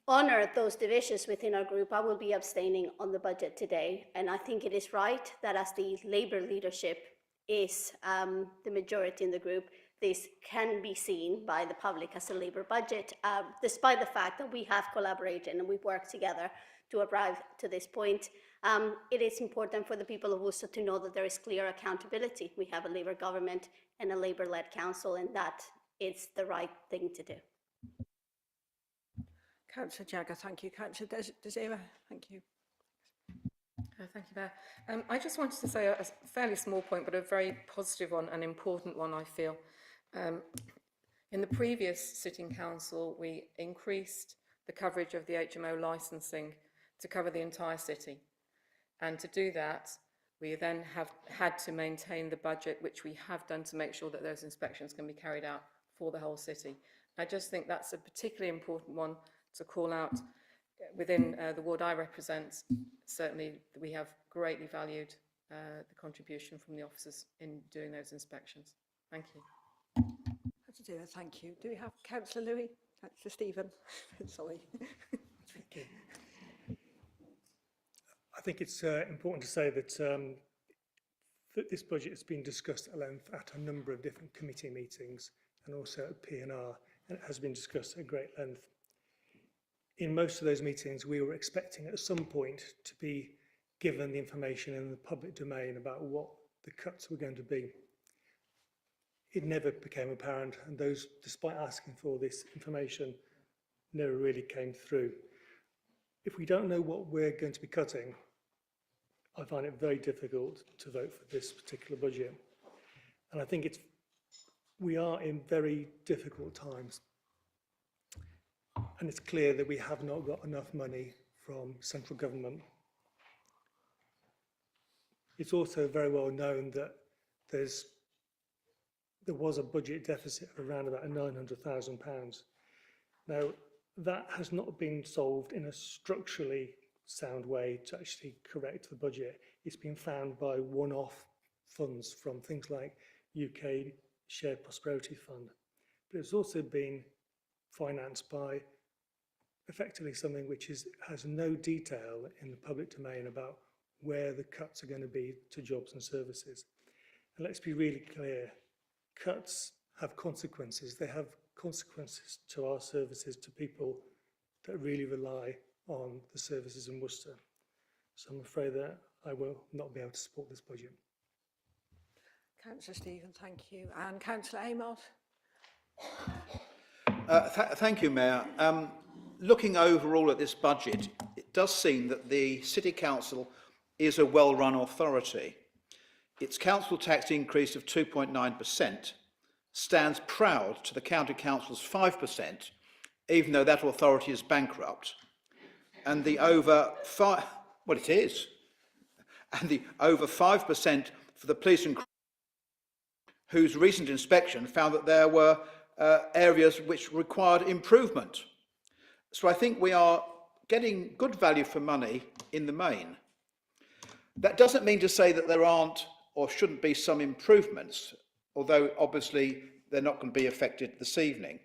honor those divisions within our group, I will be abstaining on the budget today. And I think it is right that as the Labour leadership is the majority in the group, this can be seen by the public as a Labour budget, despite the fact that we have collaborated and we've worked together to arrive to this point. It is important for the people of Worcester to know that there is clear accountability. We have a Labour government and a Labour-led council, and that is the right thing to do. Councillor Jagger, thank you. Councillor Desira, thank you. Thank you, Mayor. I just wanted to say a fairly small point, but a very positive one, an important one, I feel. In the previous sitting council, we increased the coverage of the HMO licensing to cover the entire city. And to do that, we then have had to maintain the budget, which we have done to make sure that those inspections can be carried out for the whole city. I just think that's a particularly important one to call out within the ward I represent. Certainly, we have greatly valued the contribution from the officers in doing those inspections. Thank you. Thank you. Do we have Councillor Louis? Councillor Stephen? Sorry. Thank you. I think it's important to say that that this budget has been discussed at length at a number of different committee meetings and also at P&R, and it has been discussed at great length. In most of those meetings, we were expecting at some point to be given the information in the public domain about what the cuts were going to be. It never became apparent, and those, despite asking for this information, never really came through. If we don't know what we're going to be cutting, I find it very difficult to vote for this particular budget. And I think we are in very difficult times. And it's clear that we have not got enough money from central government. It's also very well known that there was a budget deficit of around about £900,000. Now, that has not been solved in a structurally sound way to actually correct the budget. It's been found by one-off funds from things like UK Shared Prosperity Fund. But it's also been financed by effectively something which has no detail in the public domain about where the cuts are going to be to jobs and services. And let's be really clear, cuts have consequences. They have consequences to our services, to people that really rely on the services in Worcester. So I'm afraid that I will not be able to support this budget. Councillor Stephen, thank you. And Councillor Amos? Thank you, Mayor. Looking overall at this budget, it does seem that the City Council is a well-run authority. Its council tax increase of 2.9% stands proud to the County Council's 5%, even though that authority is bankrupt. And the over 5% for the police and whose recent inspection found that there were areas which required improvement. So I think we are getting good value for money in the main. That doesn't mean to say that there aren't or shouldn't be some improvements, although obviously they're not going to be affected this evening.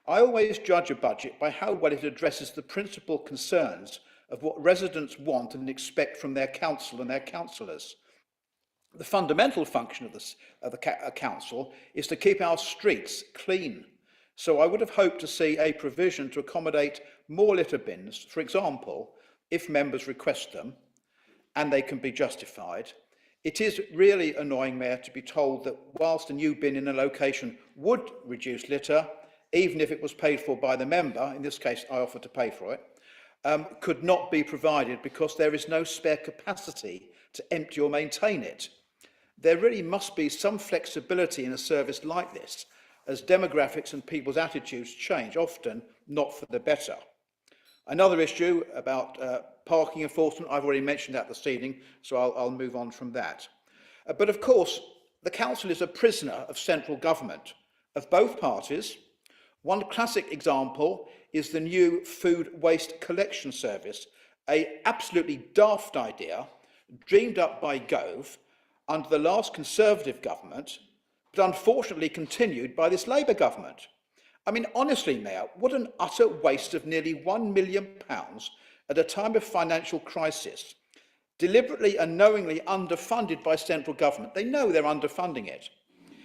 I always judge a budget by how well it addresses the principal concerns of what residents want and expect from their council and their councillors. The fundamental function of the council is to keep our streets clean. So I would have hoped to see a provision to accommodate more litter bins, for example, if members request them, and they can be justified. It is really annoying, Mayor, to be told that whilst a new bin in a location would reduce litter, even if it was paid for by the member, in this case I offered to pay for it, could not be provided because there is no spare capacity to empty or maintain it. There really must be some flexibility in a service like this, as demographics and people's attitudes change, often not for the better. Another issue about parking enforcement, I've already mentioned that this evening, so I'll move on from that. But of course, the council is a prisoner of central government, of both parties. One classic example is the new food waste collection service, an absolutely daft idea, dreamed up by Gove under the last Conservative government, but unfortunately continued by this Labour government. I mean, honestly, Mayor, what an utter waste of nearly £1 million at a time of financial crisis, deliberately and knowingly underfunded by central government. They know they're underfunding it.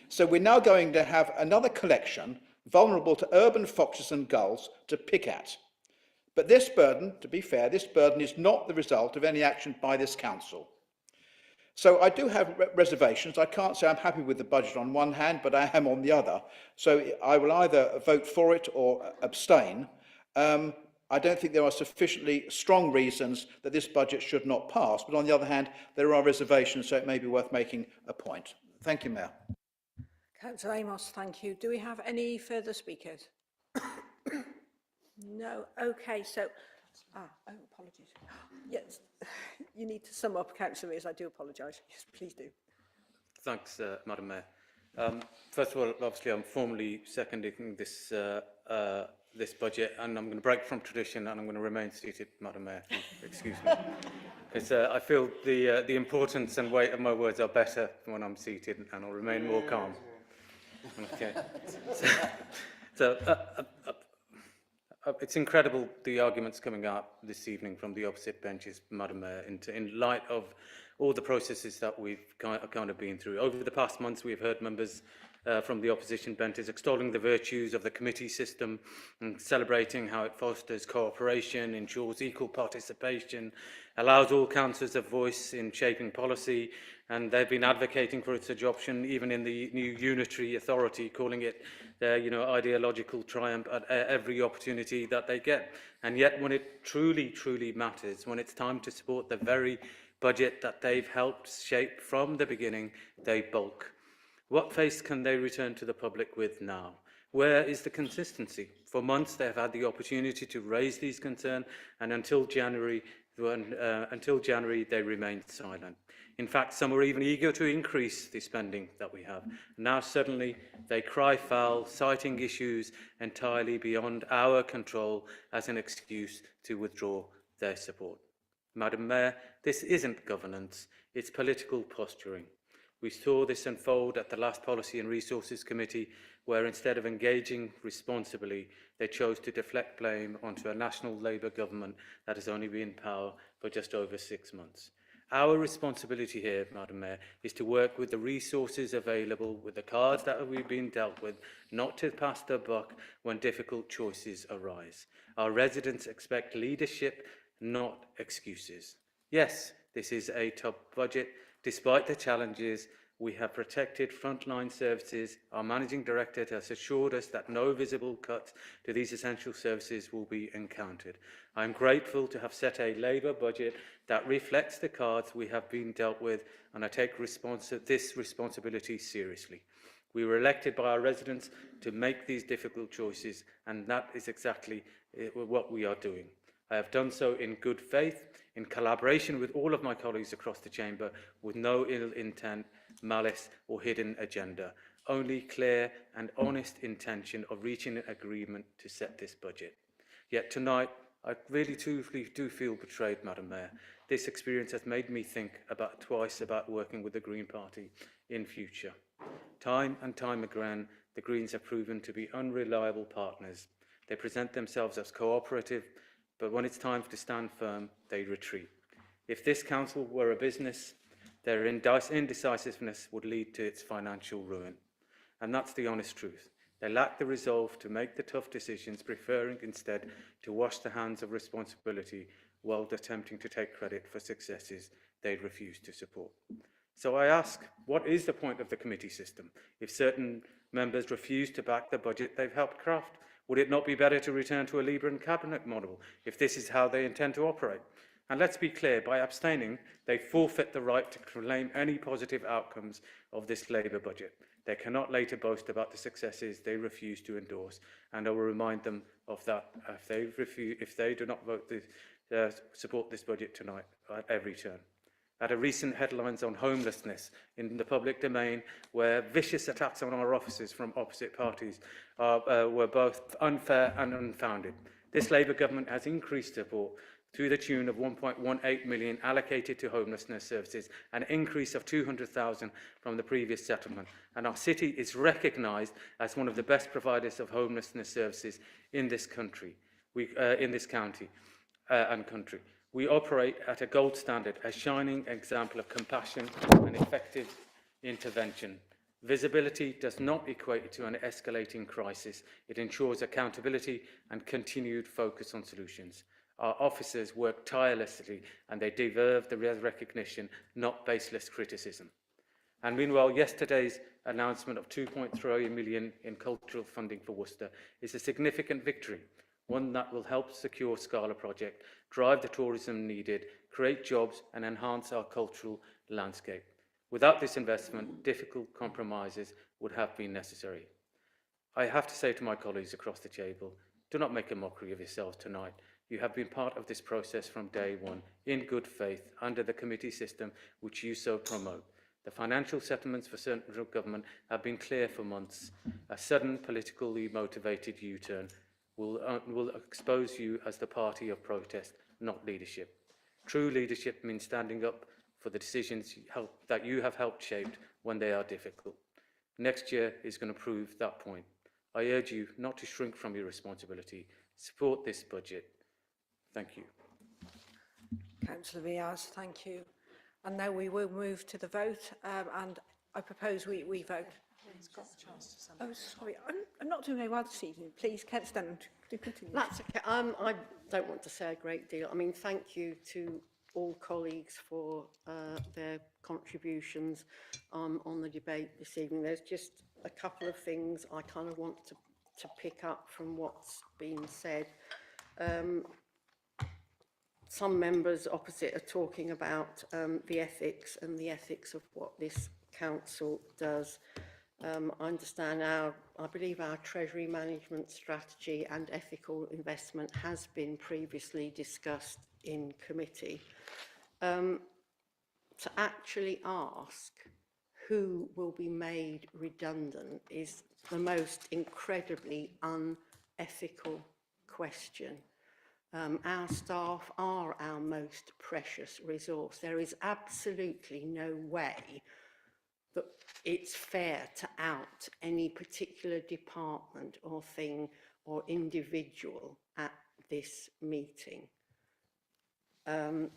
So we're now going to have another collection vulnerable to urban foxes and gulls to pick at. But this burden, to be fair, this burden is not the result of any action by this council. So I do have reservations. I can't say I'm happy with the budget on one hand, but I am on the other. So I will either vote for it or abstain. I don't think there are sufficiently strong reasons that this budget should not pass. But on the other hand, there are reservations, so it may be worth making a point. Thank you, Mayor. Councillor Amos, thank you. Do we have any further speakers? No. Okay, so... apologies. Yes, you need to sum up, Councillor Mears. I do apologise. Yes, please do. Thanks, Madam Mayor. First of all, obviously, I'm formally seconding this budget, and I'm going to break from tradition, and I'm going to remain seated, Madam Mayor, if you excuse me. Because I feel the importance and weight of my words are better when I'm seated, and I'll remain more calm. Okay. It's incredible the arguments coming up this evening from the opposite benches, Madam Mayor, in light of all the processes that we've kind of been through. Over the past months, we've heard members from the opposition benches extolling the virtues of the committee system and celebrating how it fosters cooperation, ensures equal participation, allows all councillors a voice in shaping policy, and they've been advocating for its adoption even in the new unitary authority, calling it their ideological triumph at every opportunity that they get. And yet when it truly matters, when it's time to support the very budget that they've helped shape from the beginning, they balk. What face can they return to the public with now? Where is the consistency? For months they have had the opportunity to raise these concerns, and until January they remained silent. In fact, some were even eager to increase the spending that we have. Now suddenly they cry foul, citing issues entirely beyond our control as an excuse to withdraw their support. Madam Mayor, this isn't governance, it's political posturing. We saw this unfold at the last Policy and Resources Committee, where instead of engaging responsibly, they chose to deflect blame onto a national Labour government that has only been in power for just over 6 months. Our responsibility here, Madam Mayor, is to work with the resources available, with the cards that we've been dealt with, not to pass the buck when difficult choices arise. Our residents expect leadership, not excuses. Yes, this is a tough budget. Despite the challenges, we have protected frontline services. Our Managing Director has assured us that no visible cuts to these essential services will be encountered. I am grateful to have set a Labour budget that reflects the cards we have been dealt with, and I take this responsibility seriously. We were elected by our residents to make these difficult choices, and that is exactly what we are doing. I have done so in good faith, in collaboration with all of my colleagues across the chamber, with no ill intent, malice or hidden agenda, only clear and honest intention of reaching an agreement to set this budget. Yet tonight, I really do feel betrayed, Madam Mayor. This experience has made me think twice about working with the Green Party in future. Time and time again, the Greens have proven to be unreliable partners. They present themselves as cooperative, but when it's time to stand firm, they retreat. If this council were a business, their indecisiveness would lead to its financial ruin. And that's the honest truth. They lack the resolve to make the tough decisions, preferring instead to wash their hands of responsibility while attempting to take credit for successes they refuse to support. So I ask, what is the point of the committee system if certain members refuse to back the budget they've helped craft? Would it not be better to return to a Labour and Cabinet model if this is how they intend to operate? And let's be clear, by abstaining, they forfeit the right to claim any positive outcomes of this Labour budget. They cannot later boast about the successes they refuse to endorse, and I will remind them of that if they do not support this budget tonight at every turn. At a recent headlines on homelessness in the public domain, where vicious attacks on our officers from opposite parties were both unfair and unfounded. This Labour government has increased support to the tune of 1.18 million allocated to homelessness services, an increase of 200,000 from the previous settlement. And our city is recognised as one of the best providers of homelessness services in this country, in this county and country. We operate at a gold standard, a shining example of compassion and effective intervention. Visibility does not equate to an escalating crisis. It ensures accountability and continued focus on solutions. Our officers work tirelessly and they deserve the recognition, not baseless criticism. And meanwhile, yesterday's announcement of 2.3 million in cultural funding for Worcester is a significant victory, one that will help secure Scala project, drive the tourism needed, create jobs and enhance our cultural landscape. Without this investment, difficult compromises would have been necessary. I have to say to my colleagues across the table, do not make a mockery of yourselves tonight. You have been part of this process from day one, in good faith, under the committee system which you so promote. The financial settlements for central government have been clear for months. A sudden politically motivated U-turn will expose you as the party of protest, not leadership. True leadership means standing up for the decisions that you have helped shape when they are difficult. Next year is going to prove that point. I urge you not to shrink from your responsibility. Support this budget. Thank you. Councillor Riaz, thank you. And now we will move to the vote, and I propose we vote. Oh, sorry, I'm not doing very well this evening. Please, Kent Stenham, do continue. That's okay. I don't want to say a great deal. I mean, thank you to all colleagues for their contributions on the debate this evening. There's just a couple of things I kind of want to pick up from what's been said. Some members opposite are talking about the ethics and the ethics of what this council does. I understand I believe our Treasury management strategy and ethical investment has been previously discussed in committee. To actually ask who will be made redundant is the most incredibly unethical question. Our staff are our most precious resource. There is absolutely no way that it's fair to out any particular department or thing or individual at this meeting. And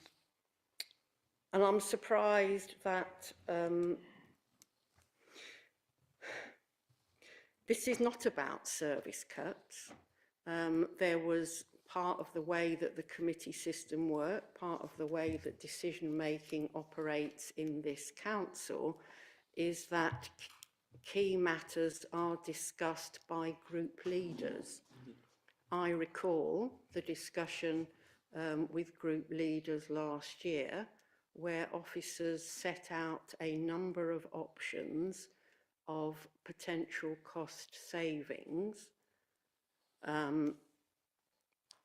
I'm surprised that this is not about service cuts. There was part of the way that the committee system worked, part of the way that decision making operates in this council is that key matters are discussed by group leaders. I recall the discussion with group leaders last year where officers set out a number of options of potential cost savings.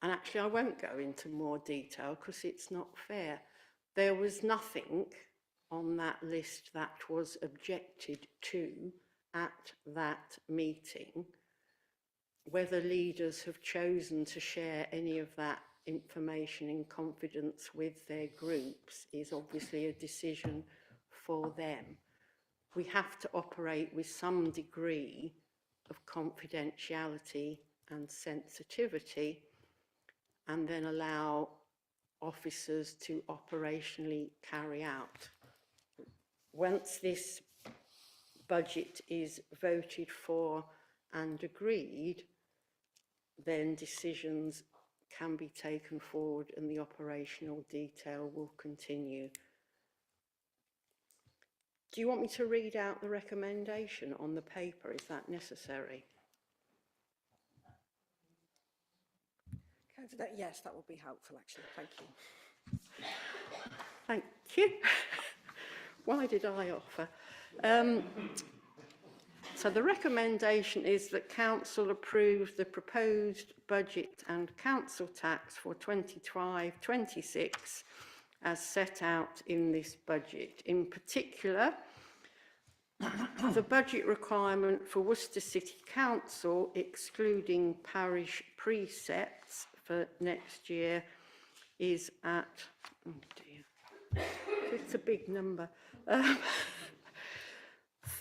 And actually I won't go into more detail because it's not fair. There was nothing on that list that was objected to at that meeting. Whether leaders have chosen to share any of that information in confidence with their groups is obviously a decision for them. We have to operate with some degree of confidentiality and sensitivity and then allow officers to operationally carry out. Once this budget is voted for and agreed, then decisions can be taken forward and the operational detail will continue. Do you want me to read out the recommendation on the paper? Is that necessary? Yes, that would be helpful, actually. Thank you. Thank you. Why did I offer? So the recommendation is that Council approves the proposed budget and council tax for 25-26 as set out in this budget. In particular, the budget requirement for Worcester City Council, excluding parish precepts for next year, is at, oh dear, it's a big number,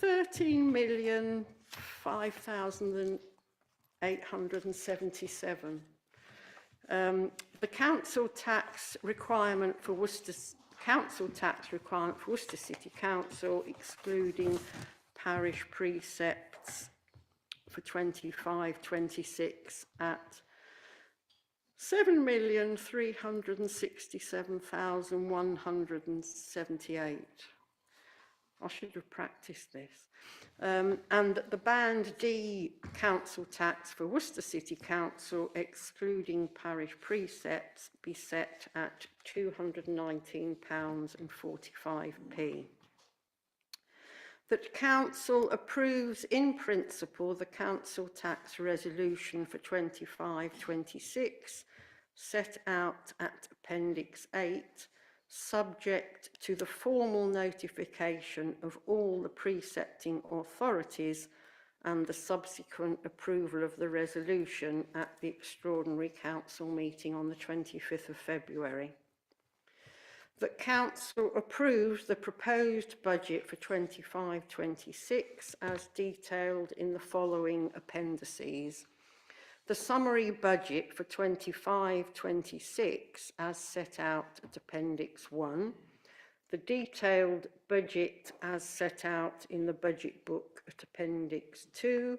13,005,877. The council tax requirement for Worcester City Council, excluding parish precepts for 25-26 at 7,367,178. I should have practiced this. And the Band D council tax for Worcester City Council, excluding parish precepts, be set at £219.45. That Council approves in principle the council tax resolution for 25-26, set out at Appendix 8, subject to the formal notification of all the precepting authorities and the subsequent approval of the resolution at the extraordinary council meeting on the 25th of February. That council approves the proposed budget for 25-26 as detailed in the following appendices. The summary budget for 25-26 as set out at Appendix 1, the detailed budget as set out in the budget book at Appendix 2,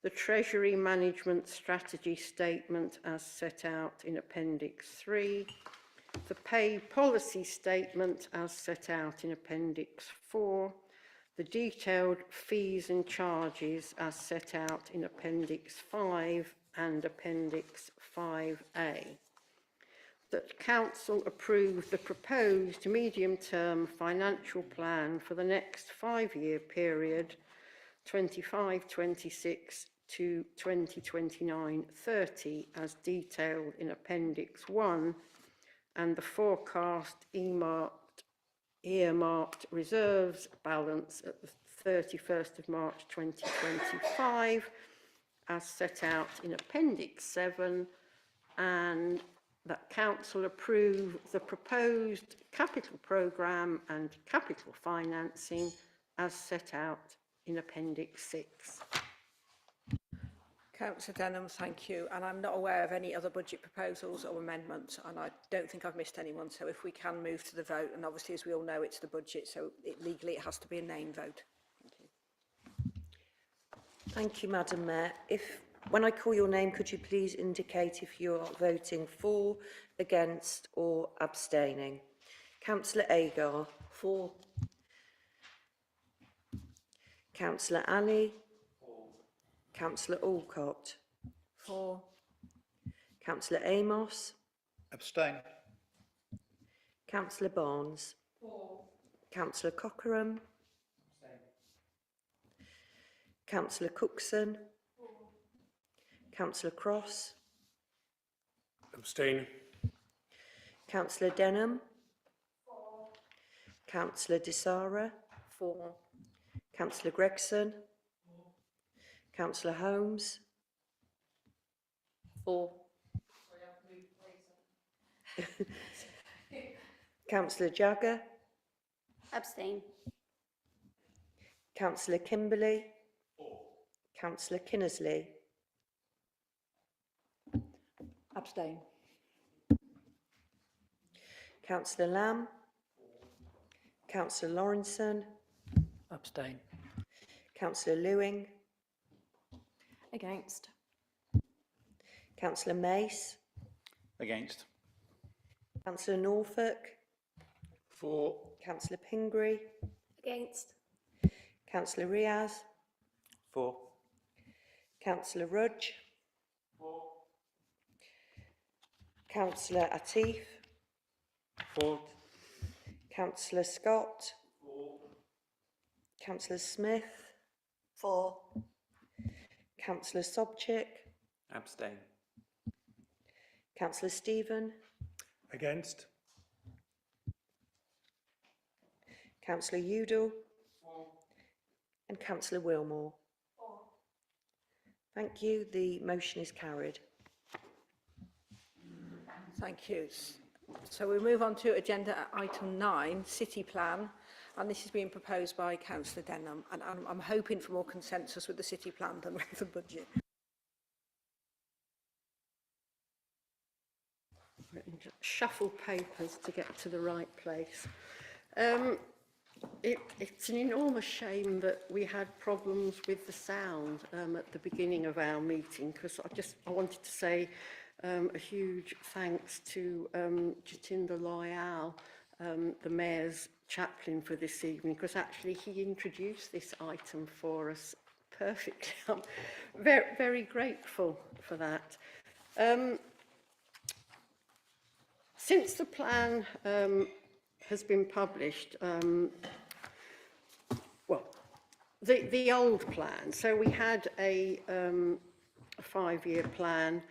the Treasury Management Strategy Statement as set out in Appendix 3, the Pay Policy Statement as set out in Appendix 4, the detailed fees and charges as set out in Appendix 5 and Appendix 5A. That Council approve the proposed medium-term financial plan for the next 5-year period, 25-26 to 2029-30, as detailed in Appendix 1, and the forecast earmarked reserves balance at the 31st of March 2025, as set out in Appendix 7, and that Council approve the proposed capital programme and capital financing as set out in Appendix 6. Councillor Denham, thank you. And I'm not aware of any other budget proposals or amendments, and I don't think I've missed anyone. So if we can move to the vote, and obviously, as we all know, it's the budget, so legally it has to be a name vote. Thank you. Thank you, Madam Mayor. When I call your name, could you please indicate if you are voting for, against or abstaining? Councillor Agar. For. Councillor Ali. For. Councillor Alcott. For. Councillor Amos. Abstain. Councillor Barnes. For. Councillor Cockerham. Abstain. Councillor Cookson. Councillor Cross. Abstain. Councillor Denham. For. Councillor Disara. For. Councillor Gregson. For. Councillor Holmes. For. Councillor Jagger. Abstain. Councillor Kimberley. For. Councillor Kinnersley. Abstain. Councillor Lamb. Councillor Lawrenson. Abstain. Councillor Lewing. Against. Councillor Mace. Against. Councillor Norfolk. For. Councillor Pingree. Against. Councillor Riaz. For. Councillor Rudge. For. Councillor Atif. For. Councillor Scott. For. Councillor Smith. For. Councillor Sobchik. Abstain. Councillor Stephen. Against. Councillor Udall. And Councillor Wilmore. Thank you. The motion is carried. Thank you. So we move on to agenda item 9, City Plan, and this is being proposed by Councillor Denham, and I'm hoping for more consensus with the City Plan than with the budget. Shuffle papers to get to the right place. It's an enormous shame that we had problems with the sound at the beginning of our meeting, because I wanted to say a huge thanks to Jatinder Loyal, the Mayor's chaplain for this evening, because actually he introduced this item for us perfectly. I'm very, very grateful for that. Since the plan has been published, well, the old plan, so we had a 5-year plan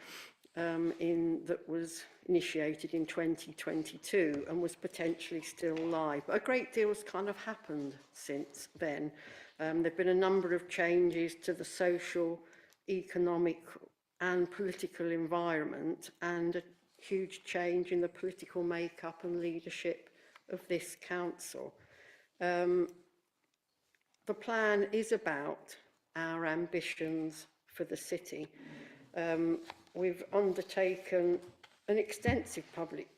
that was initiated in 2022 and was potentially still live. But a great deal has kind of happened since then. There have been a number of changes to the social, economic and political environment, and a huge change in the political makeup and leadership of this council. The plan is about our ambitions for the city. We've undertaken an extensive public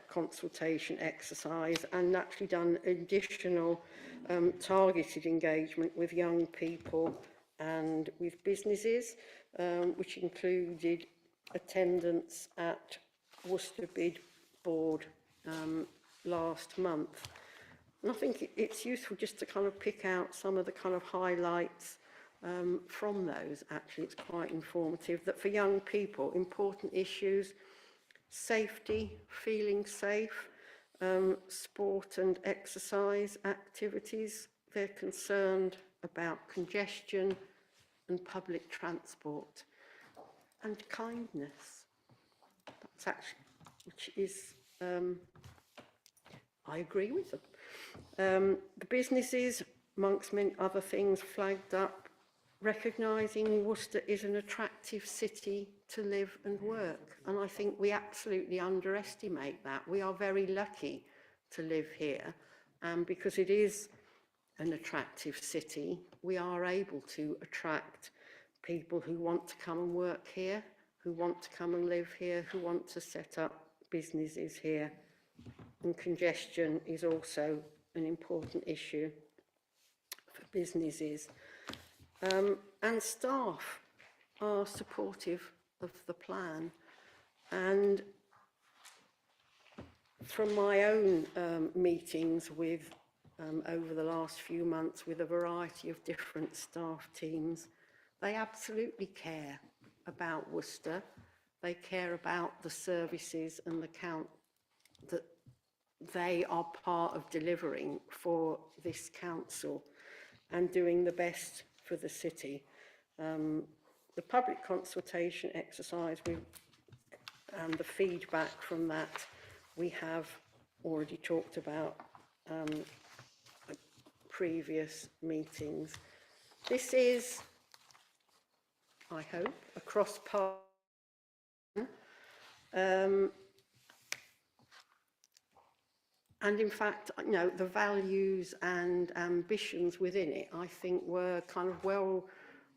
consultation exercise and actually done additional targeted engagement with young people and with businesses, which included attendance at Worcester Bid Board last month. And I think it's useful just to kind of pick out some of the kind of highlights from those. Actually, it's quite informative that for young people, important issues: safety, feeling safe, sport and exercise activities. They're concerned about congestion and public transport, and kindness. That's actually, which is, I agree with them. The businesses, amongst many other things, flagged up, recognising Worcester is an attractive city to live and work. And I think we absolutely underestimate that. We are very lucky to live here, and because it is an attractive city, we are able to attract people who want to come and work here, who want to come and live here, who want to set up businesses here. And congestion is also an important issue for businesses. And staff are supportive of the plan. And from my own meetings with over the last few months with a variety of different staff teams, they absolutely care about Worcester. They care about the services and the that they are part of delivering for this council and doing the best for the city. The public consultation exercise and the feedback from that we have already talked about at previous meetings. This is, I hope, a cross-party and in fact, you know, the values and ambitions within it, I think, were kind of well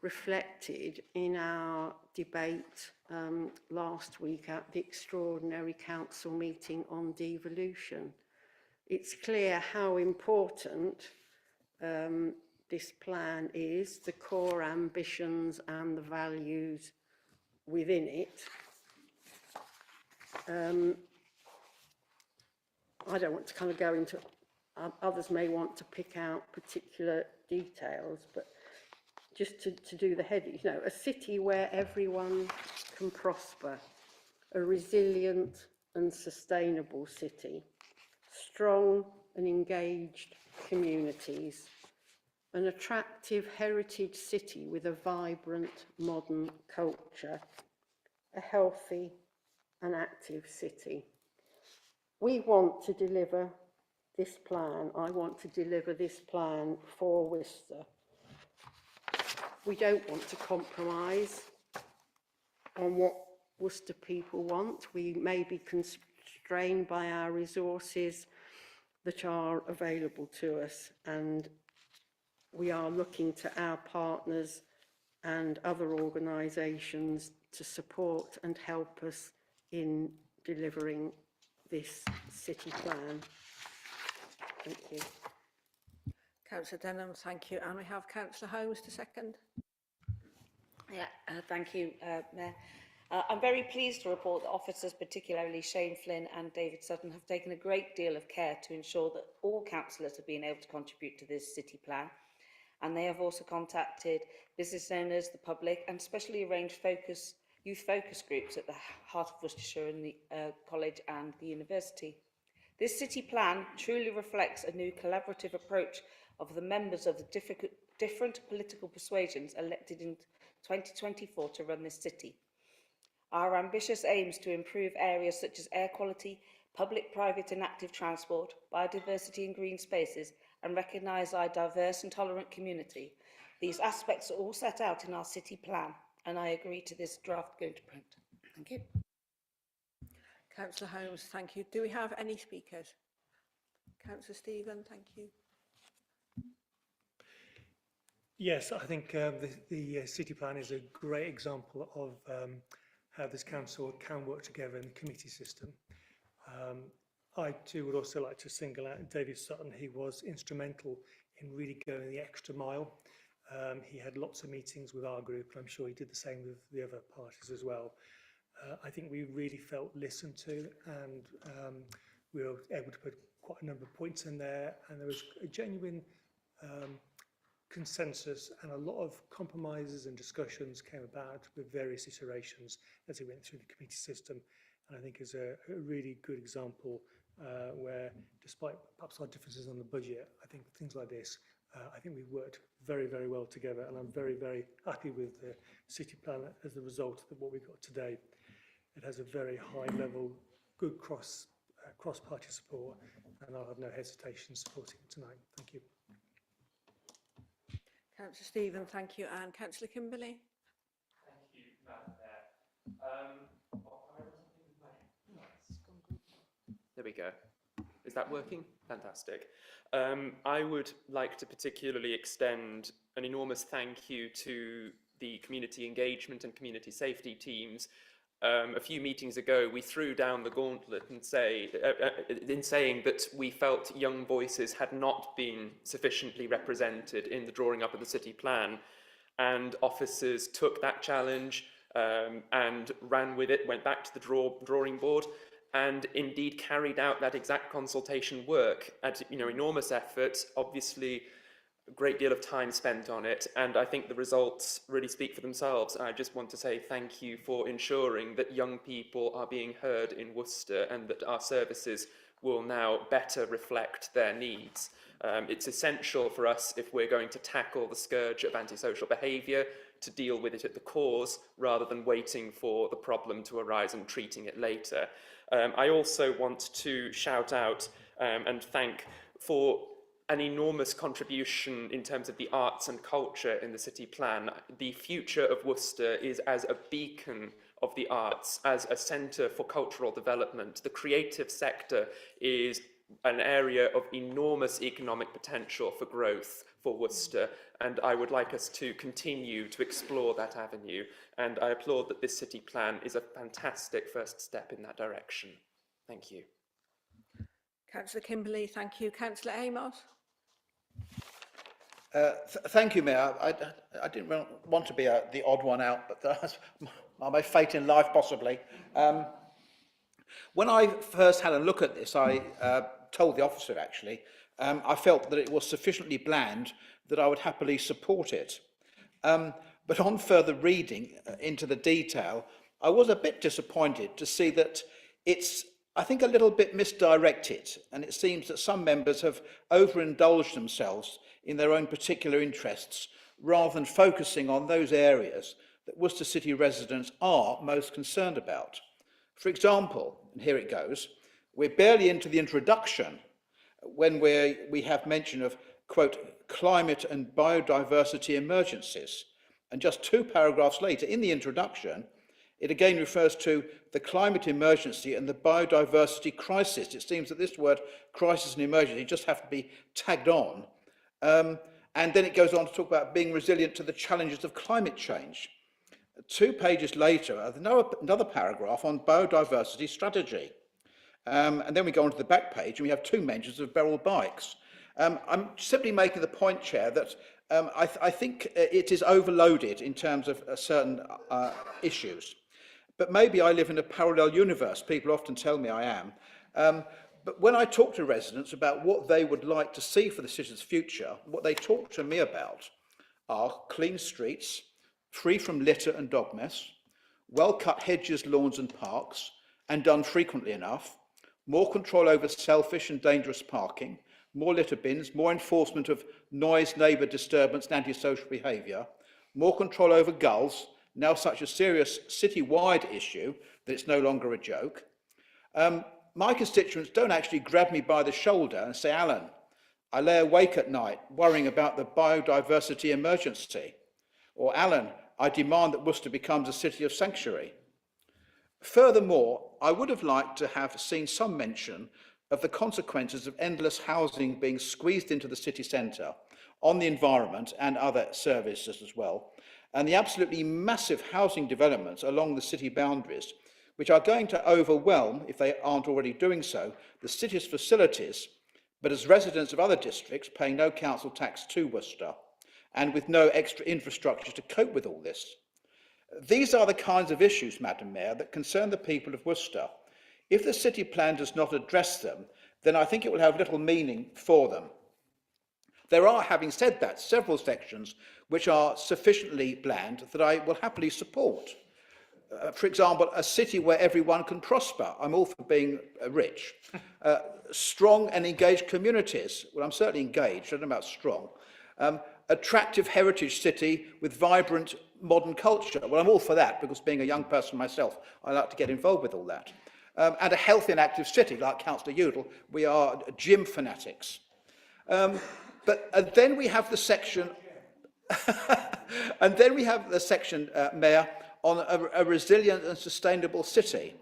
reflected in our debate last week at the extraordinary council meeting on devolution. It's clear how important this plan is, the core ambitions and the values within it. I don't want to kind of go into, others may want to pick out particular details, but just to do the heading, you know, a city where everyone can prosper, a resilient and sustainable city, strong and engaged communities, an attractive heritage city with a vibrant modern culture, a healthy and active city. We want to deliver this plan. I want to deliver this plan for Worcester. We don't want to compromise on what Worcester people want. We may be constrained by our resources that are available to us, and we are looking to our partners and other organisations to support and help us in delivering this city plan. Thank you. Councillor Denham, thank you. And we have Councillor Holmes to second. Yeah, thank you, Mayor. I'm very pleased to report that officers, particularly Shane Flynn and David Sutton, have taken a great deal of care to ensure that all councillors have been able to contribute to this city plan. And they have also contacted business owners, the public, and specially arranged youth focus groups at the heart of Worcestershire and the college and the university. This city plan truly reflects a new collaborative approach of the members of the different political persuasions elected in 2024 to run this city. Our ambitious aims to improve areas such as air quality, public, private and active transport, biodiversity and green spaces, and recognise our diverse and tolerant community. These aspects are all set out in our city plan, and I agree to this draft going to print. Thank you. Councillor Holmes, thank you. Do we have any speakers? Councillor Stephen, thank you. Yes, I think the city plan is a great example of how this council can work together in the committee system. I too would also like to single out David Sutton. He was instrumental in really going the extra mile. He had lots of meetings with our group, and I'm sure he did the same with the other parties as well. I think we really felt listened to, and we were able to put quite a number of points in there, and there was a genuine consensus, and a lot of compromises and discussions came about with various iterations as we went through the committee system. And I think is a really good example where, despite perhaps our differences on the budget, I think things like this, I think we've worked very, very well together, and I'm very, very happy with the city plan as a result of what we've got today. It has a very high level, good cross-party support, and I'll have no hesitation supporting it tonight. Thank you. Councillor Stephen, thank you. And Councillor Kimberley? Thank you, Madam Mayor. There we go. Is that working? Fantastic. I would like to particularly extend an enormous thank you to the community engagement and community safety teams. A few meetings ago, we threw down the gauntlet and in saying that we felt young voices had not been sufficiently represented in the drawing up of the city plan, and officers took that challenge and ran with it, went back to the drawing board, and indeed carried out that exact consultation work at enormous effort, obviously a great deal of time spent on it, and I think the results really speak for themselves. I just want to say thank you for ensuring that young people are being heard in Worcester and that our services will now better reflect their needs. It's essential for us, if we're going to tackle the scourge of antisocial behaviour, to deal with it at the cause rather than waiting for the problem to arise and treating it later. I also want to shout out and thank for an enormous contribution in terms of the arts and culture in the city plan. The future of Worcester is as a beacon of the arts, as a centre for cultural development. The creative sector is an area of enormous economic potential for growth for Worcester, and I would like us to continue to explore that avenue, and I applaud that this city plan is a fantastic first step in that direction. Thank you. Councillor Kimberley, thank you. Councillor Amos? Thank you, Mayor. I didn't want to be the odd one out, but that's my fate in life, possibly. When I first had a look at this, I told the officer, actually, I felt that it was sufficiently bland that I would happily support it. But on further reading into the detail, I was a bit disappointed to see that it's, I think, a little bit misdirected, and it seems that some members have overindulged themselves in their own particular interests rather than focusing on those areas that Worcester City residents are most concerned about. For example, and here it goes, we're barely into the introduction when we have mention of, quote, climate and biodiversity emergencies. And just 2 paragraphs later, in the introduction, it again refers to the climate emergency and the biodiversity crisis. It seems that this word crisis and emergency just have to be tagged on. And then it goes on to talk about being resilient to the challenges of climate change. 2 pages later, another paragraph on biodiversity strategy. And then we go on to the back page and we have 2 mentions of Beryl bikes. I'm simply making the point, Chair, that I think it is overloaded in terms of certain issues. But maybe I live in a parallel universe. People often tell me I am. But when I talk to residents about what they would like to see for the city's future, what they talk to me about are clean streets, free from litter and dog mess, well-cut hedges, lawns and parks, and done frequently enough, more control over selfish and dangerous parking, more litter bins, more enforcement of noise, neighbour disturbance and antisocial behaviour, more control over gulls, now such a serious city-wide issue that it's no longer a joke. My constituents don't actually grab me by the shoulder and say, Alan, I lay awake at night worrying about the biodiversity emergency. Or Alan, I demand that Worcester becomes a city of sanctuary. Furthermore, I would have liked to have seen some mention of the consequences of endless housing being squeezed into the city centre on the environment and other services as well, and the absolutely massive housing developments along the city boundaries, which are going to overwhelm, if they aren't already doing so, the city's facilities, but as residents of other districts paying no council tax to Worcester, and with no extra infrastructure to cope with all this. These are the kinds of issues, Madam Mayor, that concern the people of Worcester. If the city plan does not address them, then I think it will have little meaning for them. There are, having said that, several sections which are sufficiently bland that I will happily support. For example, a city where everyone can prosper. I'm all for being rich. Strong and engaged communities. Well, I'm certainly engaged, I don't know about strong. Attractive heritage city with vibrant modern culture. Well, I'm all for that, because being a young person myself, I like to get involved with all that. And a healthy and active city, like Councillor Udall, we are gym fanatics. But then we have the section, Mayor, on a resilient and sustainable city.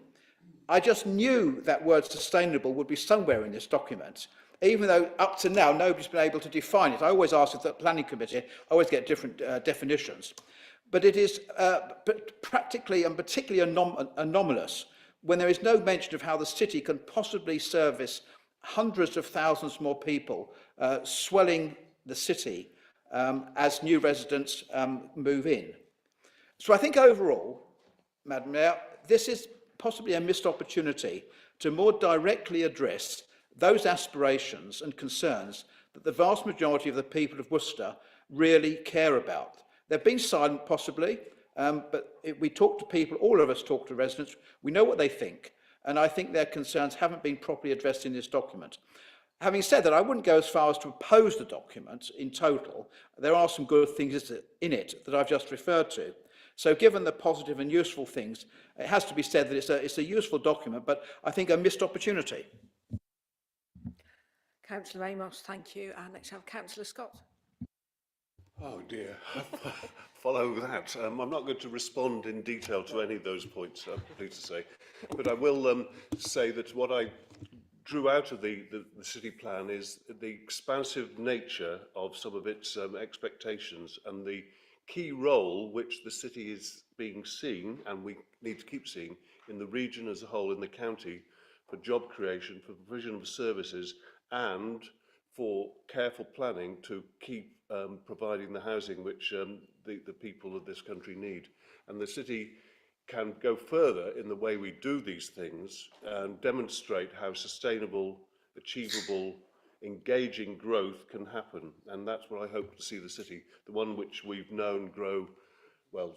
I just knew that word sustainable would be somewhere in this document, even though up to now nobody's been able to define it. I always ask at the planning committee, I always get different definitions. But it is practically and particularly anomalous when there is no mention of how the city can possibly service hundreds of thousands more people, swelling the city as new residents move in. So I think overall, Madam Mayor, this is possibly a missed opportunity to more directly address those aspirations and concerns that the vast majority of the people of Worcester really care about. They've been silent possibly, but we talk to people, all of us talk to residents, we know what they think, and I think their concerns haven't been properly addressed in this document. Having said that, I wouldn't go as far as to oppose the document in total. There are some good things in it that I've just referred to. So given the positive and useful things, it has to be said that it's a useful document, but I think a missed opportunity. Councillor Amos, thank you. And next we have Councillor Scott. Oh dear, follow that. I'm not going to respond in detail to any of those points, I'm pleased to say. But I will say that what I drew out of the city plan is the expansive nature of some of its expectations and the key role which the city is being seen, and we need to keep seeing, in the region as a whole, in the county, for job creation, for provision of services, and for careful planning to keep providing the housing which the people of this country need. And the city can go further in the way we do these things and demonstrate how sustainable, achievable, engaging growth can happen. And that's what I hope to see the city, the one which we've known grow, well,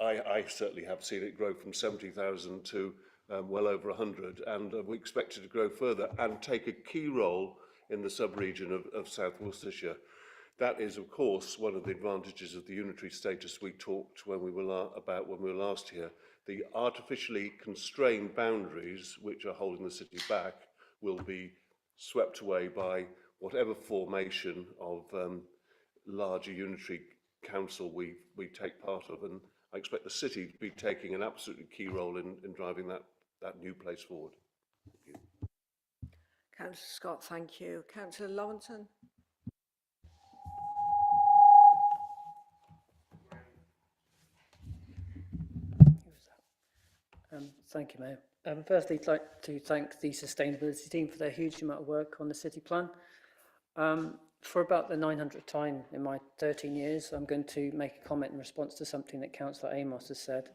I certainly have seen it grow from 70,000 to well over 100, and we expect it to grow further and take a key role in the sub-region of South Worcestershire. That is, of course, one of the advantages of the unitary status we talked when we were last here. The artificially constrained boundaries which are holding the city back will be swept away by whatever formation of larger unitary council we take part of, and I expect the city to be taking an absolutely key role in driving that new place forward. Councillor Scott, thank you. Councillor Lawrenson. Thank you, Mayor. Firstly, I'd like to thank the sustainability team for their huge amount of work on the city plan. For about the 900th time in my 13 years, I'm going to make a comment in response to something that Councillor Amos has said.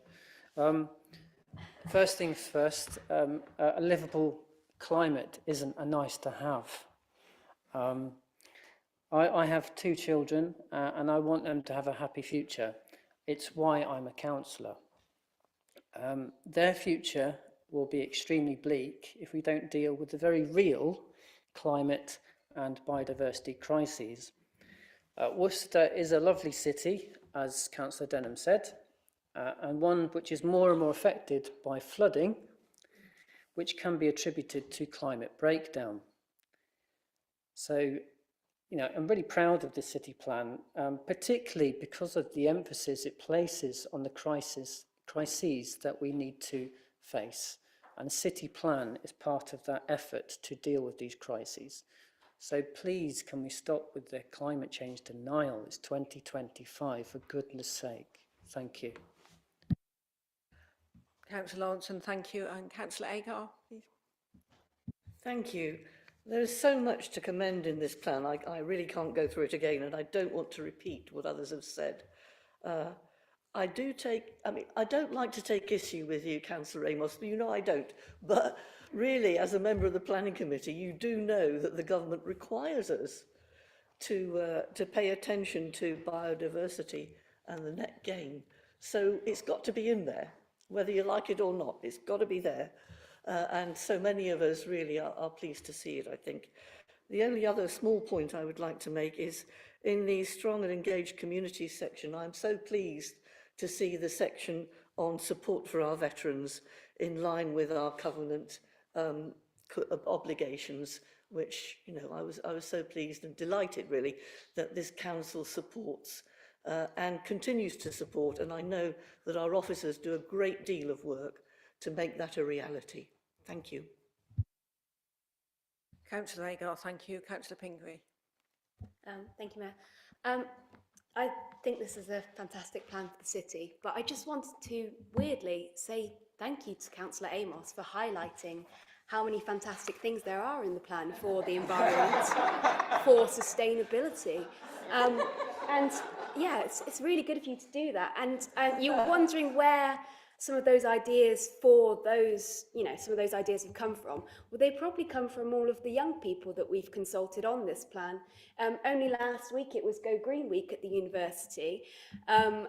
First things first, a livable climate isn't a nice to have. I have 2 children and I want them to have a happy future. It's why I'm a councillor. Their future will be extremely bleak if we don't deal with the very real climate and biodiversity crises. Worcester is a lovely city, as Councillor Denham said. and one which is more and more affected by flooding, which can be attributed to climate breakdown. So, you know, I'm really proud of the city plan, particularly because of the emphasis it places on the crises that we need to face. And the city plan is part of that effort to deal with these crises. So please, can we stop with the climate change denial? It's 2025, for goodness sake. Thank you. Councillor Lawson, thank you. And Councillor Agar, please. Thank you. There is so much to commend in this plan. I really can't go through it again, and I don't want to repeat what others have said. I don't like to take issue with you, Councillor Amos, you know I don't, but really, as a member of the Planning Committee, you do know that the government requires us to pay attention to biodiversity and the net gain. So it's got to be in there, whether you like it or not, it's got to be there. And so many of us really are pleased to see it, I think. The only other small point I would like to make is in the strong and engaged communities section, I'm so pleased to see the section on support for our veterans in line with our covenant obligations, which, you know, I was so pleased and delighted really that this council supports and continues to support, and I know that our officers do a great deal of work to make that a reality. Thank you. Councillor Agar, thank you. Councillor Pingree. Thank you, Mayor. I think this is a fantastic plan for the city, but I just wanted to weirdly say thank you to Councillor Amos for highlighting how many fantastic things there are in the plan for the environment, for sustainability. And yeah, it's really good of you to do that. And you're wondering where some of those ideas for those, you know, some of those ideas have come from. Well, they probably come from all of the young people that we've consulted on this plan. Only last week it was Go Green Week at the university, and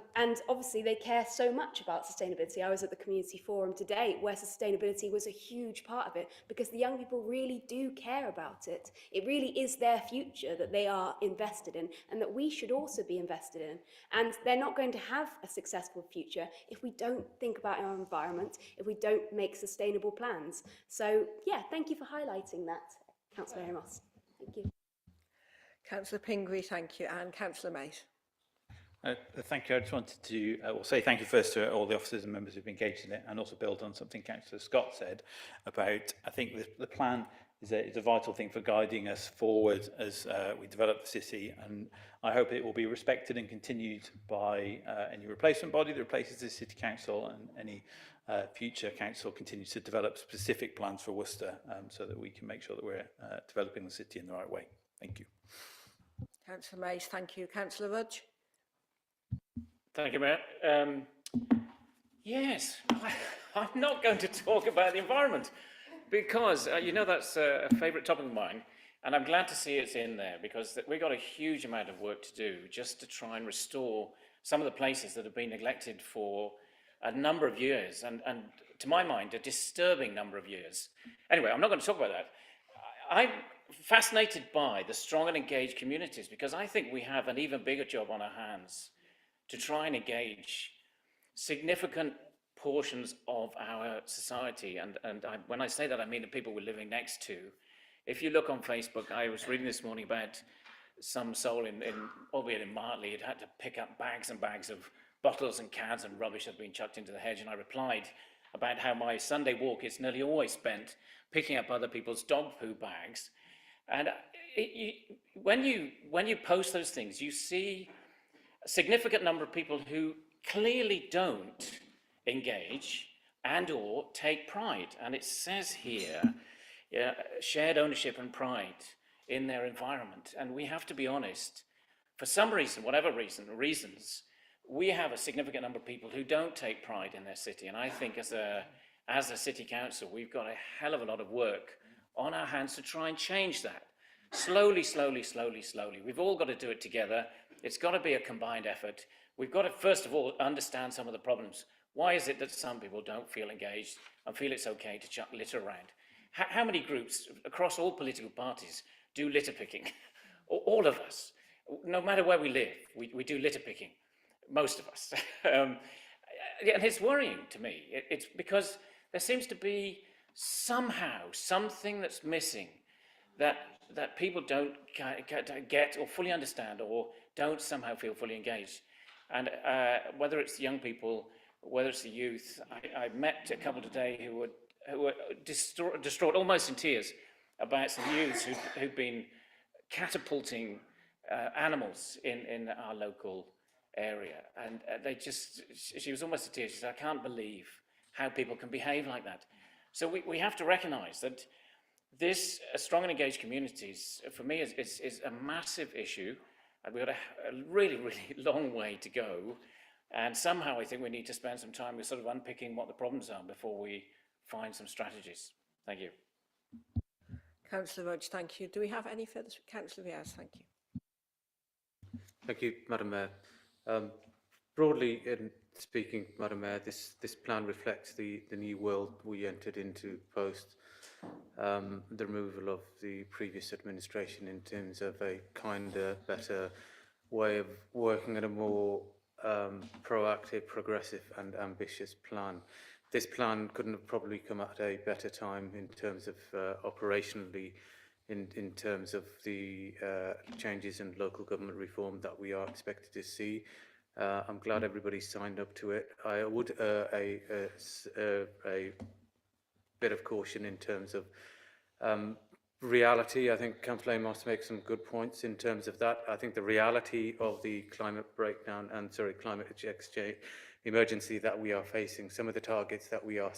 obviously they care so much about sustainability. I was at the community forum today where sustainability was a huge part of it because the young people really do care about it. It really is their future that they are invested in and that we should also be invested in. And they're not going to have a successful future if we don't think about our environment, if we don't make sustainable plans. So yeah, thank you for highlighting that, Councillor Amos. Thank you. Councillor Pingree, thank you. And Councillor Mate. Thank you. I just wanted to say thank you first to all the officers and members who've engaged in it, and also build on something Councillor Scott said about, I think the plan is a vital thing for guiding us forward as we develop the city, and I hope it will be respected and continued by any replacement body that replaces the City Council, and any future council continues to develop specific plans for Worcester, so that we can make sure that we're developing the city in the right way. Thank you. Councillor Mace, thank you. Councillor Rudge. Thank you, Mayor. Yes, I'm not going to talk about the environment because, you know, that's a favourite topic of mine, and I'm glad to see it's in there because we've got a huge amount of work to do just to try and restore some of the places that have been neglected for a number of years, and to my mind, a disturbing number of years. Anyway, I'm not going to talk about that. I'm fascinated by the strong and engaged communities because I think we have an even bigger job on our hands to try and engage significant portions of our society. And when I say that, I mean the people we're living next to. If you look on Facebook, I was reading this morning about some soul albeit in Martley, had had to pick up bags and bags of bottles and cans and rubbish that had been chucked into the hedge. And I replied about how my Sunday walk is nearly always spent picking up other people's dog poo bags. And when you post those things, you see a significant number of people who clearly don't engage and or take pride. And it says here, shared ownership and pride in their environment. And we have to be honest, for some reason, whatever reasons, we have a significant number of people who don't take pride in their city. And I think as a city council, we've got a hell of a lot of work on our hands to try and change that. Slowly, slowly, slowly, slowly. We've all got to do it together. It's got to be a combined effort. We've got to, first of all, understand some of the problems. Why is it that some people don't feel engaged and feel it's okay to chuck litter around? How many groups across all political parties do litter picking? All of us. No matter where we live, we do litter picking. Most of us. and it's worrying to me. It's because there seems to be somehow something that's missing that people don't get or fully understand, or don't somehow feel fully engaged. And whether it's young people, whether it's the youth, I met a couple today who were distraught, almost in tears, about some youths who'd been catapulting animals in our local area. And she was almost in tears. She said, I can't believe how people can behave like that. So we have to recognise that this strong and engaged communities, for me, is a massive issue. And we've got a really, really long way to go. And somehow I think we need to spend some time with sort of unpicking what the problems are before we find some strategies. Thank you. Councillor Roach, thank you. Do we have any further? Councillor Riaz, thank you. Thank you, Madam Mayor. Broadly in speaking, Madam Mayor, this plan reflects the new world we entered into post the removal of the previous administration, in terms of a kinder, better way of working, at a more proactive, progressive and ambitious plan. This plan couldn't have probably come at a better time in terms of operationally, in terms of the changes in local government reform that we are expected to see. I'm glad everybody signed up to it. I would a bit of caution in terms of reality. I think Councillor Amos makes some good points in terms of that. I think the reality of the climate climate exchange emergency that we are facing, some of the targets that we are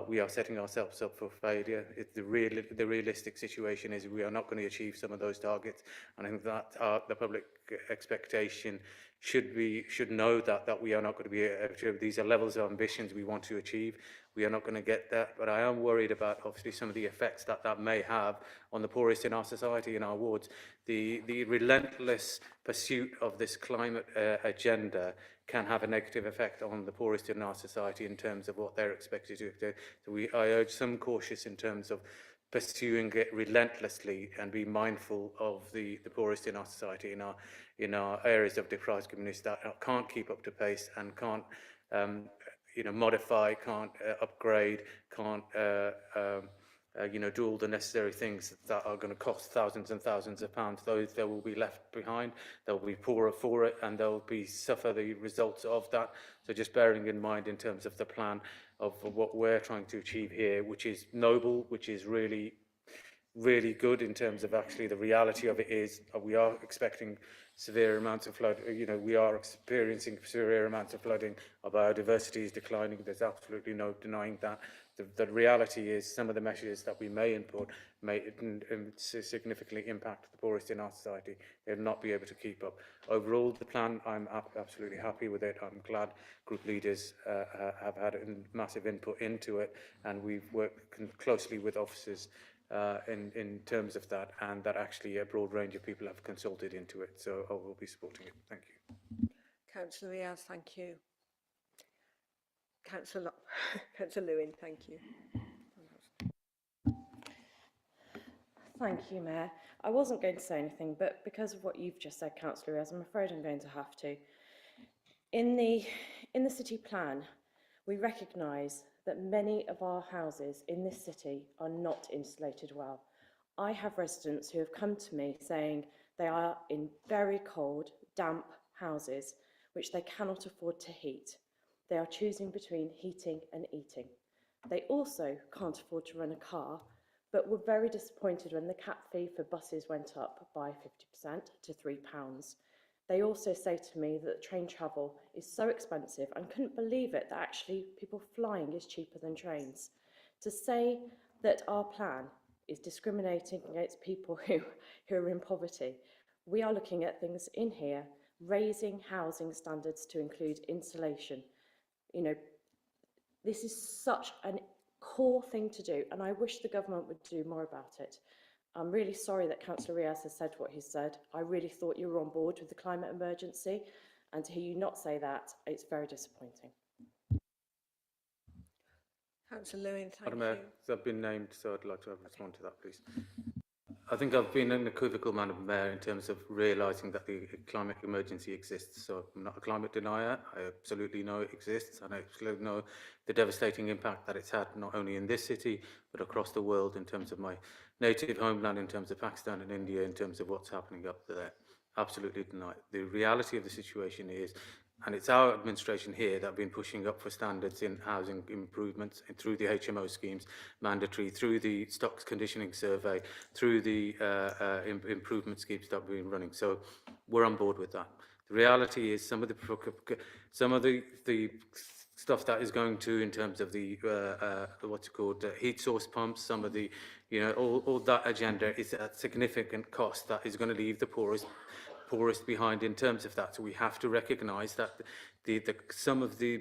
we are setting ourselves up for failure. The realistic situation is we are not going to achieve some of those targets, and I think that the public expectation should know that we are not going to be able to. These are levels of ambitions we want to achieve. We are not going to get that, but I am worried about obviously some of the effects that may have on the poorest in our society, in our wards. The relentless pursuit of this climate agenda can have a negative effect on the poorest in our society in terms of what they're expected to do. So I urge some caution in terms of pursuing it relentlessly, and be mindful of the poorest in our society, in our areas of deprived communities that can't keep up to pace and can't modify, can't upgrade, can't do all the necessary things that are going to cost thousands and thousands of pounds. Those that will be left behind, they'll be poorer for it, and they'll suffer the results of that. So just bearing in mind in terms of the plan of what we're trying to achieve here, which is noble, which is really, really good in terms of actually the reality of it is we are expecting severe amounts of flood. We are experiencing severe amounts of flooding. Our biodiversity is declining. There's absolutely no denying that. The reality is some of the measures that we may input may significantly impact the poorest in our society. They'll not be able to keep up. Overall, the plan, I'm absolutely happy with it. I'm glad group leaders have had massive input into it, and we've worked closely with officers in terms of that, and that actually a broad range of people have consulted into it. So I will be supporting it. Thank you. Councillor Riaz, thank you. Councillor Lewin, thank you. Thank you, Mayor. I wasn't going to say anything, but because of what you've just said, Councillor Riaz, I'm afraid I'm going to have to. In the city plan, we recognise that many of our houses in this city are not insulated well. I have residents who have come to me saying they are in very cold, damp houses which they cannot afford to heat. They are choosing between heating and eating. They also can't afford to run a car, but were very disappointed when the cap fee for buses went up by 50% to £3. They also say to me that train travel is so expensive and couldn't believe it, that actually people flying is cheaper than trains. To say that our plan is discriminating against people who are in poverty, we are looking at things in here, raising housing standards to include insulation. This is such a core thing to do, and I wish the government would do more about it. I'm really sorry that Councillor Riaz has said what he said. I really thought you were on board with the climate emergency, and to hear you not say that, it's very disappointing. Councillor Lewin, thank Madam you. Mayor, I've been named, so I'd like to respond to that, please. I think I've been unequivocal, Madam Mayor, in terms of realising that the climate emergency exists. So I'm not a climate denier. I absolutely know it exists, and I absolutely know the devastating impact that it's had not only in this city but across the world in terms of my native homeland, in terms of Pakistan and India, in terms of what's happening up there. Absolutely deny it. The reality of the situation is, and it's our administration here that have been pushing up for standards in housing improvements through the HMO schemes, mandatory, through the stocks conditioning survey, through the improvement schemes that we've been running. So we're on board with that. The reality is some of the stuff that is going to, in terms of the what's it called, heat source pumps, some of the, all that agenda is at significant cost that is going to leave the poorest behind in terms of that. So we have to recognise that some of the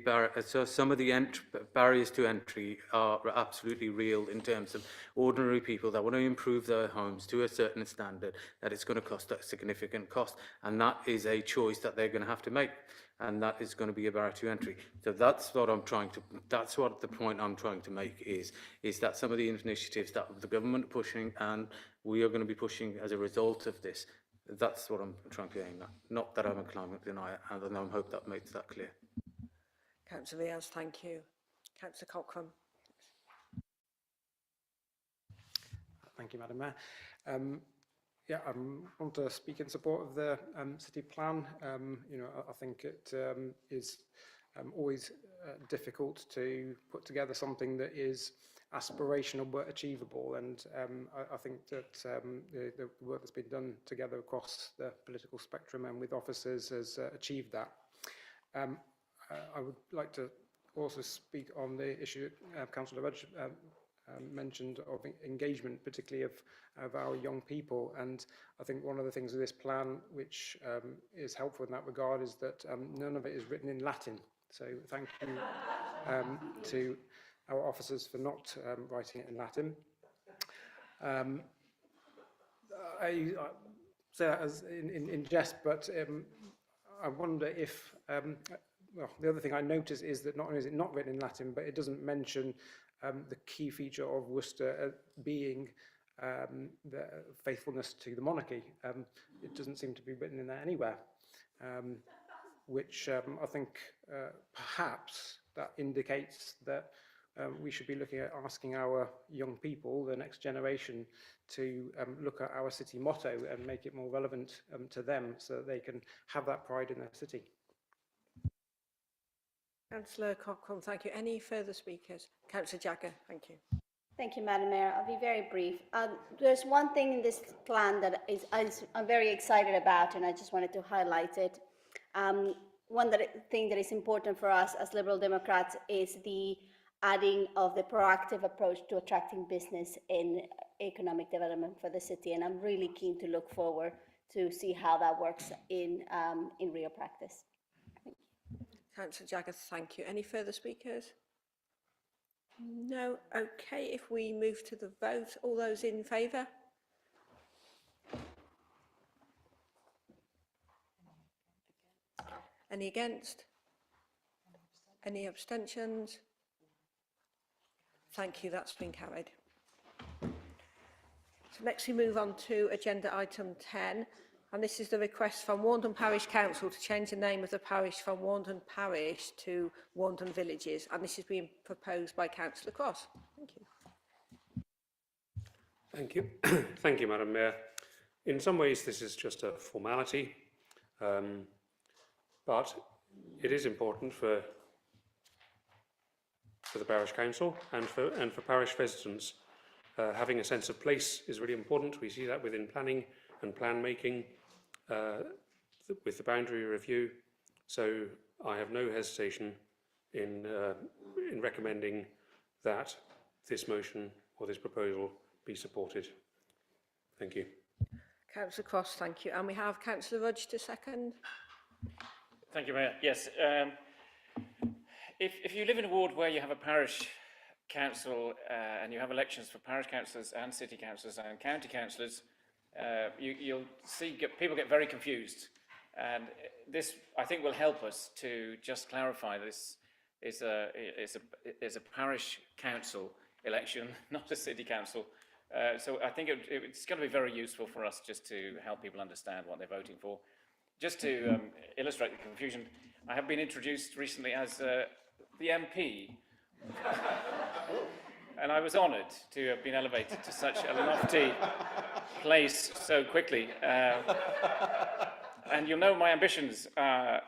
barriers to entry are absolutely real in terms of ordinary people that want to improve their homes to a certain standard, that it's going to cost a significant cost, and that is a choice that they're going to have to make, and that is going to be a barrier to entry. So that's what the point I'm trying to make is that some of the initiatives that the government are pushing and we are going to be pushing as a result of this, that's what I'm trying to aim at. Not that I'm a climate denier, and I hope that makes that clear. Councillor Riaz, thank you. Councillor Cochrane. Thank you, Madam Mayor. I want to speak in support of the city plan. I think it is always difficult to put together something that is aspirational but achievable, and I think that the work that's been done together across the political spectrum and with officers has achieved that. I would like to also speak on the issue Councillor Rudge mentioned of engagement, particularly of our young people, and I think one of the things of this plan which is helpful in that regard is that none of it is written in Latin. So thank you to our officers for not writing it in Latin. I say that as in jest, but I wonder if, well, the other thing I notice is that not only is it not written in Latin, but it doesn't mention the key feature of Worcester being the faithfulness to the monarchy. It doesn't seem to be written in there anywhere, which I think perhaps that indicates that we should be looking at asking our young people, the next generation, to look at our city motto and make it more relevant to them so that they can have that pride in their city. Councillor Cochrane, thank you. Any further speakers? Councillor Jagger, thank you. Thank you, Madam Mayor. I'll be very brief. There's one thing in this plan that I'm very excited about, and I just wanted to highlight it. Thing that is important for us as Liberal Democrats is the adding of the proactive approach to attracting business in economic development for the city, and I'm really keen to look forward to see how that works in real practice. Councillor Jagger, thank you. Any further speakers? No. Okay, if we move to the vote, all those in favour? Any against? Any abstentions? Thank you, that's been carried. So next we move on to agenda item 10, and this is the request from Warndon Parish Council to change the name of the parish from Warndon Parish to Warndon Villages, and this is being proposed by Councillor Cross. Thank you. Thank you. Thank you, Madam Mayor. In some ways this is just a formality, but it is important for the Parish Council and for parish residents. Having a sense of place is really important. We see that within planning and plan making, with the boundary review. So I have no hesitation in recommending that this motion or this proposal be supported. Thank you. Councillor Cross, thank you. And we have Councillor Rudge to second. Thank you, Mayor. Yes, if you live in a ward where you have a parish council and you have elections for parish councillors and city councillors and county councillors, you'll see people get very confused, and this I think will help us to just clarify this is a parish council election, not a city council So I think it's going to be very useful for us just to help people understand what they're voting for. Just to illustrate the confusion, I have been introduced recently as the MP, and I was honoured to have been elevated to such a lofty place so quickly. And you'll know my ambitions are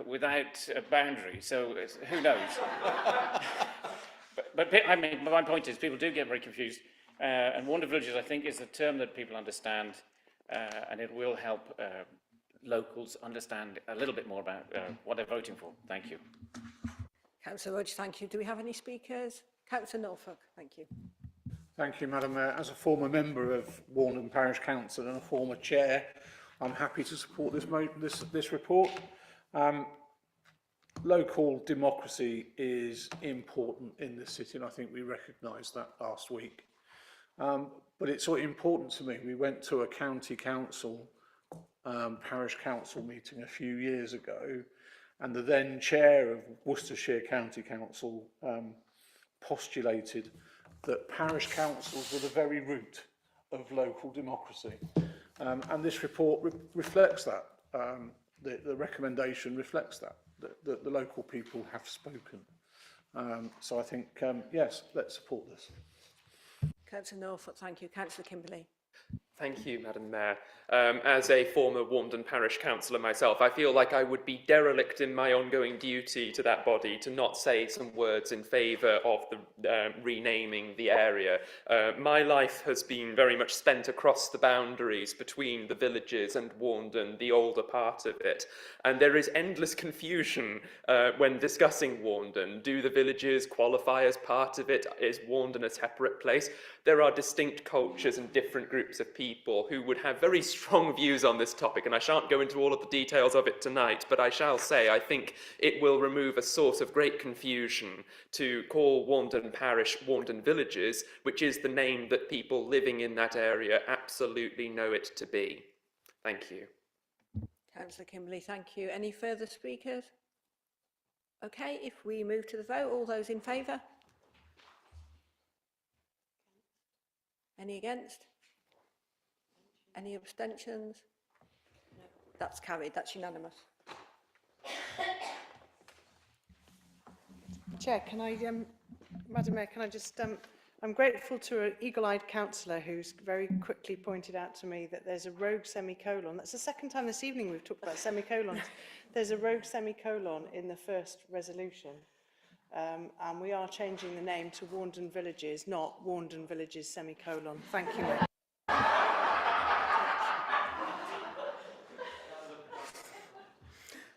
without a boundary, so who knows? but I mean, my point is, people do get very confused, and Warndon Villages, I think, is a term that people understand, and it will help locals understand a little bit more about what they're voting for. Thank you. Councillor Rudge, thank you. Do we have any speakers? Councillor Norfolk, thank you. Thank you, Madam Mayor. As a former member of Warndon Parish Council and a former chair, I'm happy to support this report. Local democracy is important in this city, and I think we recognised that last week. But it's sort of important to me. We went to a county council, parish council meeting a few years ago, and the then chair of Worcestershire County Council postulated that parish councils were the very root of local democracy. And this report reflects that. The recommendation reflects that the local people have spoken. So I think, yes, let's support this. Councillor Norfolk, thank you. Councillor Kimberley. Thank you, Madam Mayor. As a former Warndon Parish Councillor myself, I feel like I would be derelict in my ongoing duty to that body to not say some words in favour of the renaming the area. My life has been very much spent across the boundaries between the villages and Warndon, the older part of it. And there is endless confusion when discussing Warndon. Do the villages qualify as part of it? Is Warndon a separate place? There are distinct cultures and different groups of people who would have very strong views on this topic, and I shan't go into all of the details of it tonight, but I shall say I think it will remove a source of great confusion to call Warndon Parish Warndon Villages, which is the name that people living in that area absolutely know it to be. Thank you. Councillor Kimberley, thank you. Any further speakers? Okay, if we move to the vote, all those in favour? Any against? Any abstentions? No. That's carried. That's unanimous. Chair, can I, Madam Mayor, can I just, I'm grateful to an eagle-eyed councillor who's very quickly pointed out to me that there's a rogue semicolon. That's the second time this evening we've talked about semicolons. There's a rogue semicolon in the first resolution. And we are changing the name to Warndon Villages, not Warndon Villages semicolon. Thank you.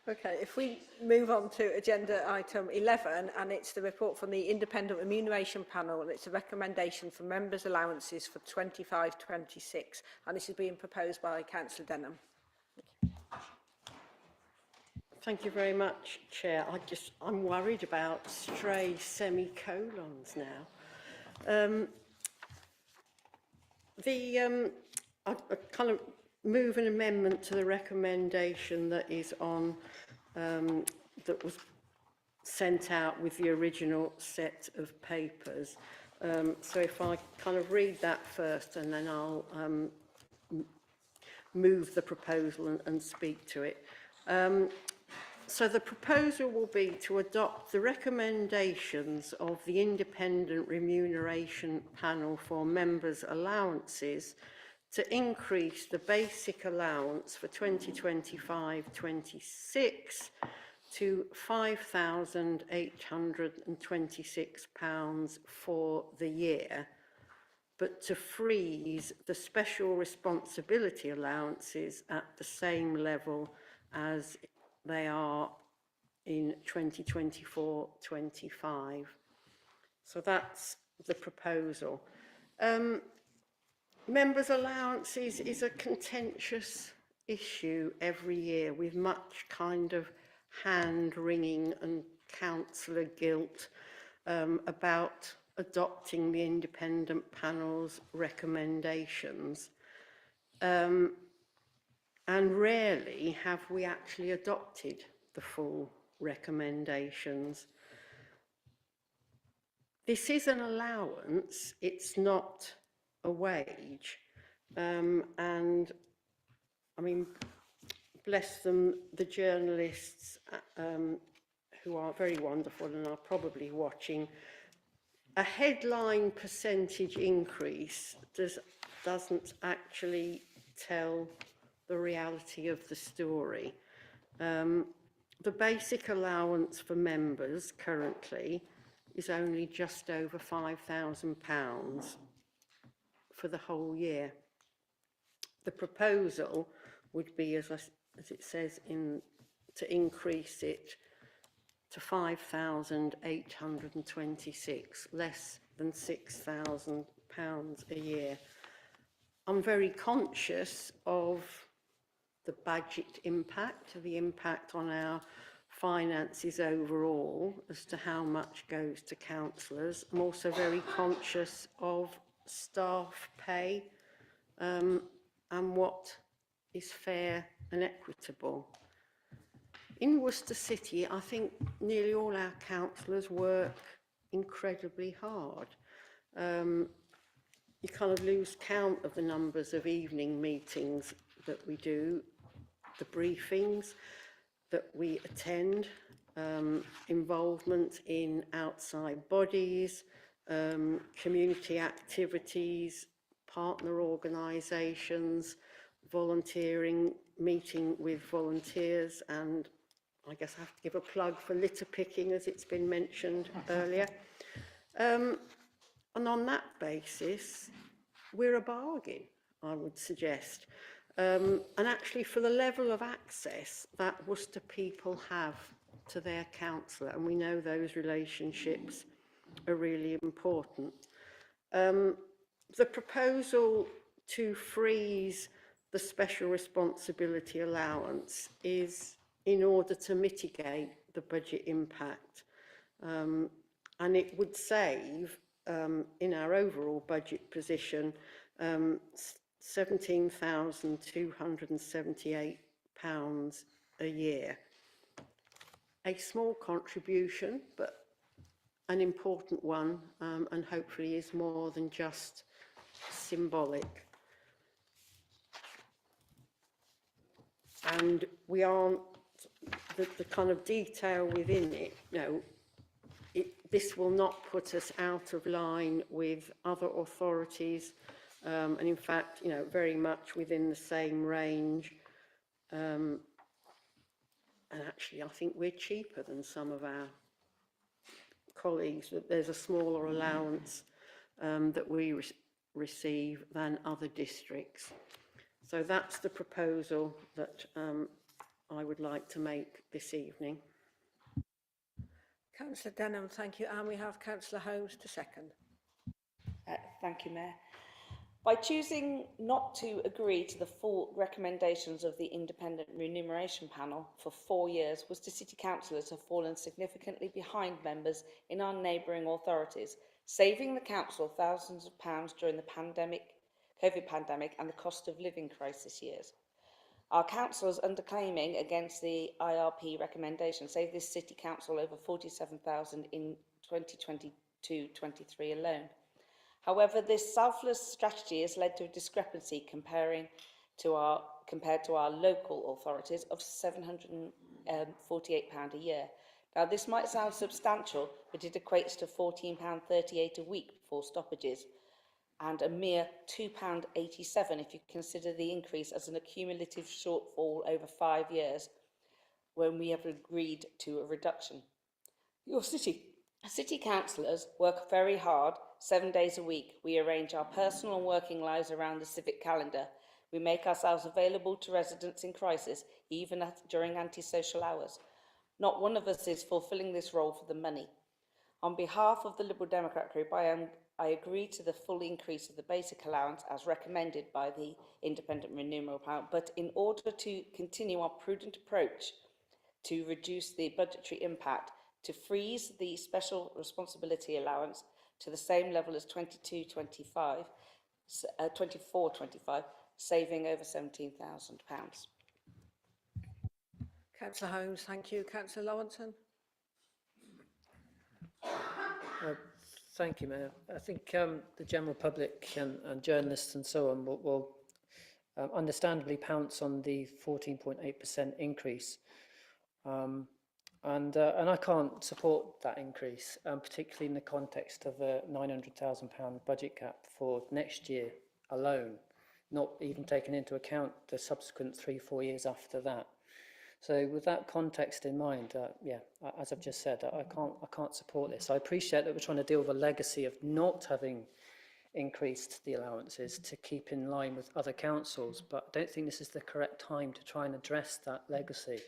Okay, if we move on to agenda item 11, and it's the report from the Independent Remuneration Panel, and it's a recommendation for members' allowances for 25-26, and this is being proposed by Councillor Denham. Thank you very much, Chair. I'm worried about stray semicolons now. I kind of move an amendment to the recommendation that is on, that was sent out with the original set of papers. So if I kind of read that first, and then I'll move the proposal and speak to it. So the proposal will be to adopt the recommendations of the Independent Remuneration Panel for members' allowances to increase the basic allowance for 2025-26 to £5,826 for the year, but to freeze the special responsibility allowances at the same level as they are in 2024-25. So that's the proposal. Members' allowances is a contentious issue every year with much kind of hand-wringing and councillor guilt about adopting the independent panel's recommendations. And rarely have we actually adopted the full recommendations. This is an allowance, it's not a wage. And I mean, bless them, the journalists who are very wonderful and are probably watching, a headline percentage increase doesn't actually tell the reality of the story. The basic allowance for members currently is only just over £5,000 for the whole year. The proposal would be, as it says, to increase it to £5,826, less than £6,000 a year. I'm very conscious of the budget impact, the impact on our finances overall as to how much goes to councillors. I'm also very conscious of staff pay and what is fair and equitable. In Worcester City, I think nearly all our councillors work incredibly hard. You kind of lose count of the numbers of evening meetings that we do, the briefings that we attend, involvement in outside bodies, community activities, partner organisations, volunteering, meeting with volunteers, and I guess I have to give a plug for litter picking, as it's been mentioned earlier. And on that basis, we're a bargain, I would suggest. And actually, for the level of access that Worcester people have to their councillor, and we know those relationships are really important. The proposal to freeze the special responsibility allowance is in order to mitigate the budget impact. And it would save, in our overall budget position, £17,278 a year. A small contribution, but an important one, and hopefully is more than just symbolic. And we aren't, the kind of detail within it, you know, this will not put us out of line with other authorities, and in fact, you know, very much within the same range. And actually, I think we're cheaper than some of our colleagues. There's a smaller allowance that we receive than other districts. So that's the proposal that I would like to make this evening. Councillor Denham, thank you. And we have Councillor Holmes to second. Thank you, Mayor. By choosing not to agree to the full recommendations of the Independent Remuneration Panel for 4 years, Worcester City councillors have fallen significantly behind members in our neighbouring authorities, saving the council thousands of pounds during the COVID pandemic and the cost of living crisis years. Our councillors underclaiming against the IRP recommendation saved this city council over £47,000 in 2022-23 alone. However, this selfless strategy has led to a discrepancy compared to our local authorities of £748 a year. Now, this might sound substantial, but it equates to £14.38 a week before stoppages, and a mere £2.87 if you consider the increase as an accumulative shortfall over 5 years when we have agreed to a reduction. Your city councillors work very hard, 7 days a week. We arrange our personal and working lives around the civic calendar. We make ourselves available to residents in crisis, even during antisocial hours. Not one of us is fulfilling this role for the money. On behalf of the Liberal Democrat Group, I agree to the full increase of the basic allowance as recommended by the Independent Remuneration Panel, but in order to continue our prudent approach to reduce the budgetary impact, to freeze the special responsibility allowance to the same level as 24-25, saving over £17,000. Councillor Holmes, thank you. Councillor Lawrenson. Thank you, Mayor. I think the general public and journalists and so on will understandably pounce on the 14.8% increase. And I can't support that increase, particularly in the context of a £900,000 budget cap for next year alone, not even taking into account the subsequent 3-4 years after that. So with that context in mind, as I've just said, I can't support this. I appreciate that we're trying to deal with a legacy of not having increased the allowances to keep in line with other councils, but I don't think this is the correct time to try and address that legacy.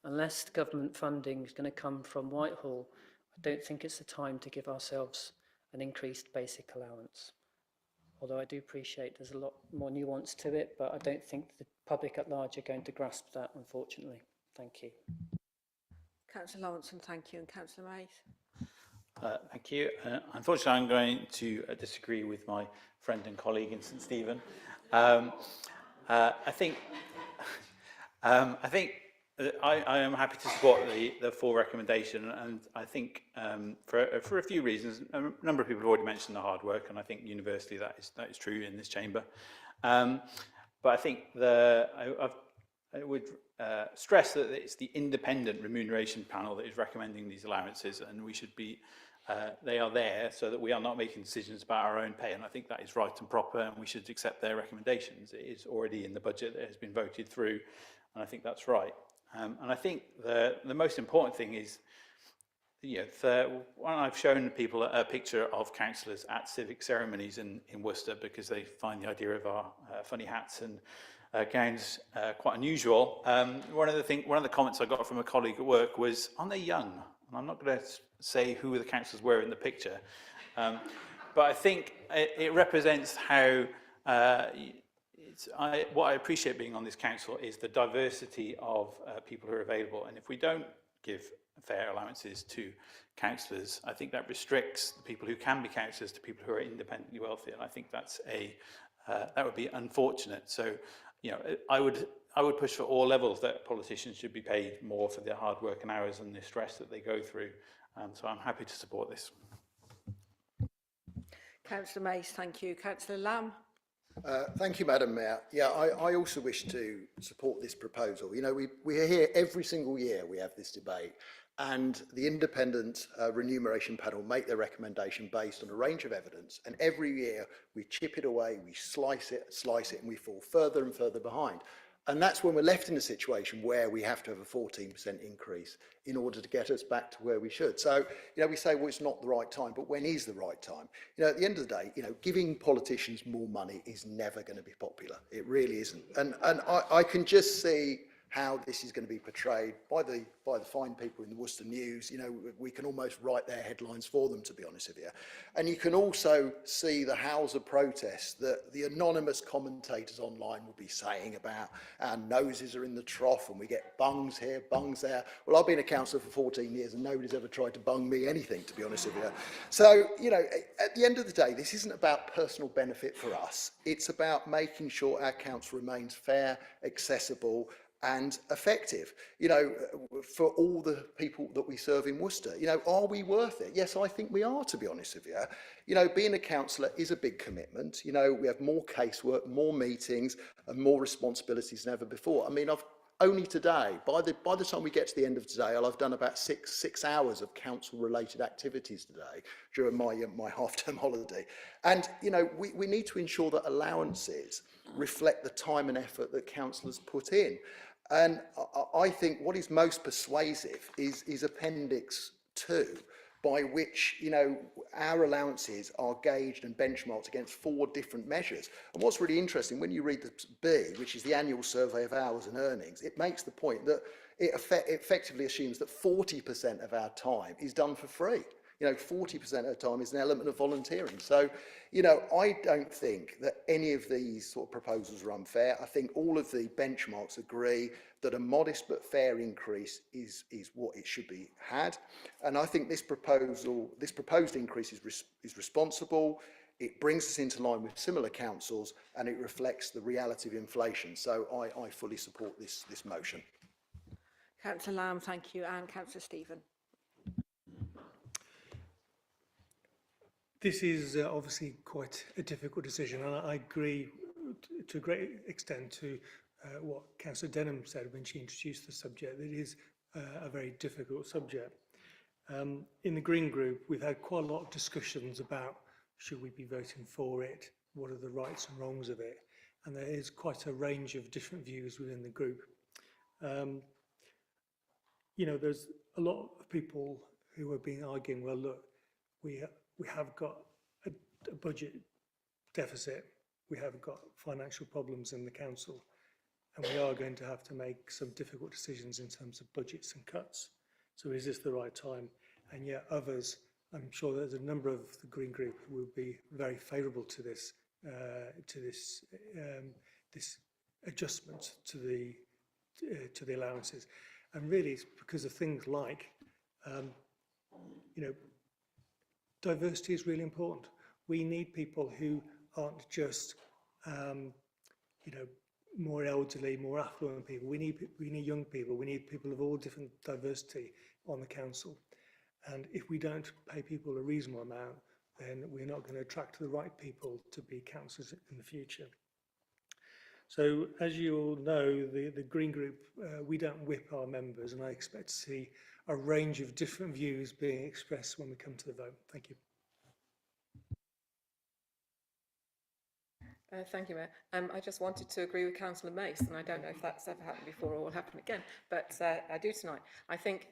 Unless government funding is going to come from Whitehall, I don't think it's the time to give ourselves an increased basic allowance. Although I do appreciate there's a lot more nuance to it, but I don't think the public at large are going to grasp that, unfortunately. Thank you. Councillor Lawrenson, thank you, and Councillor Mays. Thank you. Unfortunately, I'm going to disagree with my friend and colleague in St Stephen. I think I am happy to support the full recommendation, and I think for a few reasons. A number of people have already mentioned the hard work, and I think universally that is true in this chamber. But I think I would stress that it's the independent remuneration panel that is recommending these allowances, and we should be. They are there so that we are not making decisions about our own pay, and I think that is right and proper, and we should accept their recommendations. It is already in the budget that has been voted through, and I think that's right. And I think the most important thing is, when I've shown people a picture of councillors at civic ceremonies in Worcester, because they find the idea of our funny hats and gowns quite unusual. One of the comments I got from a colleague at work was, "Aren't they young?" And I'm not going to say who the councillors were in the picture, but I think it represents how. What I appreciate being on this council is the diversity of people who are available, and if we don't give fair allowances to councillors, I think that restricts the people who can be councillors to people who are independently wealthy, and I think that's that would be unfortunate. So, I would push for all levels that politicians should be paid more for their hard work and hours and the stress that they go through. So I'm happy to support this. Councillor Mays, thank you. Councillor Lamb. Thank you, Madam Mayor. Yeah, I also wish to support this proposal. We are here every single year, we have this debate, and the independent remuneration panel make their recommendation based on a range of evidence, and every year we chip it away, we slice it, and we fall further and further behind. And that's when we're left in a situation where we have to have a 14% increase in order to get us back to where we should. So, we say, well, it's not the right time, but when is the right time? At the end of the day, giving politicians more money is never going to be popular. It really isn't. And I can just see how this is going to be portrayed by the fine people in the Worcester News. We can almost write their headlines for them, to be honest with you. And you can also see the howls of protest that the anonymous commentators online will be saying about our noses are in the trough and we get bungs here, bungs there. Well, I've been a councillor for 14 years and nobody's ever tried to bung me anything, to be honest with you. So, at the end of the day, this isn't about personal benefit for us. It's about making sure our council remains fair, accessible, and effective, for all the people that we serve in Worcester. Are we worth it? Yes, I think we are, to be honest with you. Being a councillor is a big commitment. We have more casework, more meetings, and more responsibilities than ever before. I mean, I've only today, by the time we get to the end of today, I'll have done about six hours of council-related activities today during my half-term holiday. And, we need to ensure that allowances reflect the time and effort that councillors put in. And I think what is most persuasive is Appendix 2, by which, our allowances are gauged and benchmarked against 4 different measures. And what's really interesting, when you read the B, which is the annual survey of hours and earnings, it makes the point that it effectively assumes that 40% of our time is done for free. 40% of the time is an element of volunteering. So, I don't think that any of these sort of proposals are unfair. I think all of the benchmarks agree that a modest but fair increase is what it should be had. And I think this proposed increase is responsible. It brings us into line with similar councils, and it reflects the reality of inflation. So I fully support this motion. Councillor Lamb, thank you. And Councillor Stephen. This is obviously quite a difficult decision, and I agree to a great extent to what Councillor Denham said when she introduced the subject. It is a very difficult subject. In the Green Group, we've had quite a lot of discussions about should we be voting for it, what are the rights and wrongs of it, and there is quite a range of different views within the group. You know, there's a lot of people who have been arguing, well, look, we have got a budget deficit, we have got financial problems in the council, and we are going to have to make some difficult decisions in terms of budgets and cuts. So is this the right time? And yet others, I'm sure there's a number of the Green Group who will be very favourable to this this adjustment to the allowances. And really it's because of things like, you know, diversity is really important. We need people who aren't just, you know, more elderly, more affluent people. We need young people. We need people of all different diversity on the council. And if we don't pay people a reasonable amount, then we're not going to attract the right people to be councillors in the future. So, as you all know, the Green Group, we don't whip our members, and I expect to see a range of different views being expressed when we come to the vote. Thank you. Thank you, Mayor. I just wanted to agree with Councillor Mace, and I don't know if that's ever happened before or will happen again, but I do tonight. I think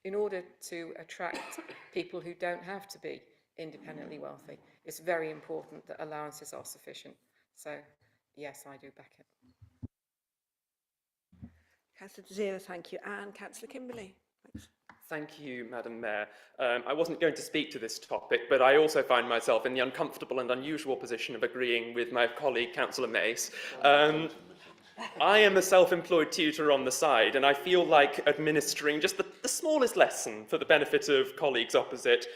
in order to attract people who don't have to be independently wealthy, it's very important that allowances are sufficient. So, yes, I do back it. Councillor Zero, thank you. And Councillor Kimberley. Thanks. Thank you, Madam Mayor. I wasn't going to speak to this topic, but I also find myself in the uncomfortable and unusual position of agreeing with my colleague, Councillor Mace. I am a self-employed tutor on the side, and I feel like administering just the smallest lesson for the benefit of colleagues opposite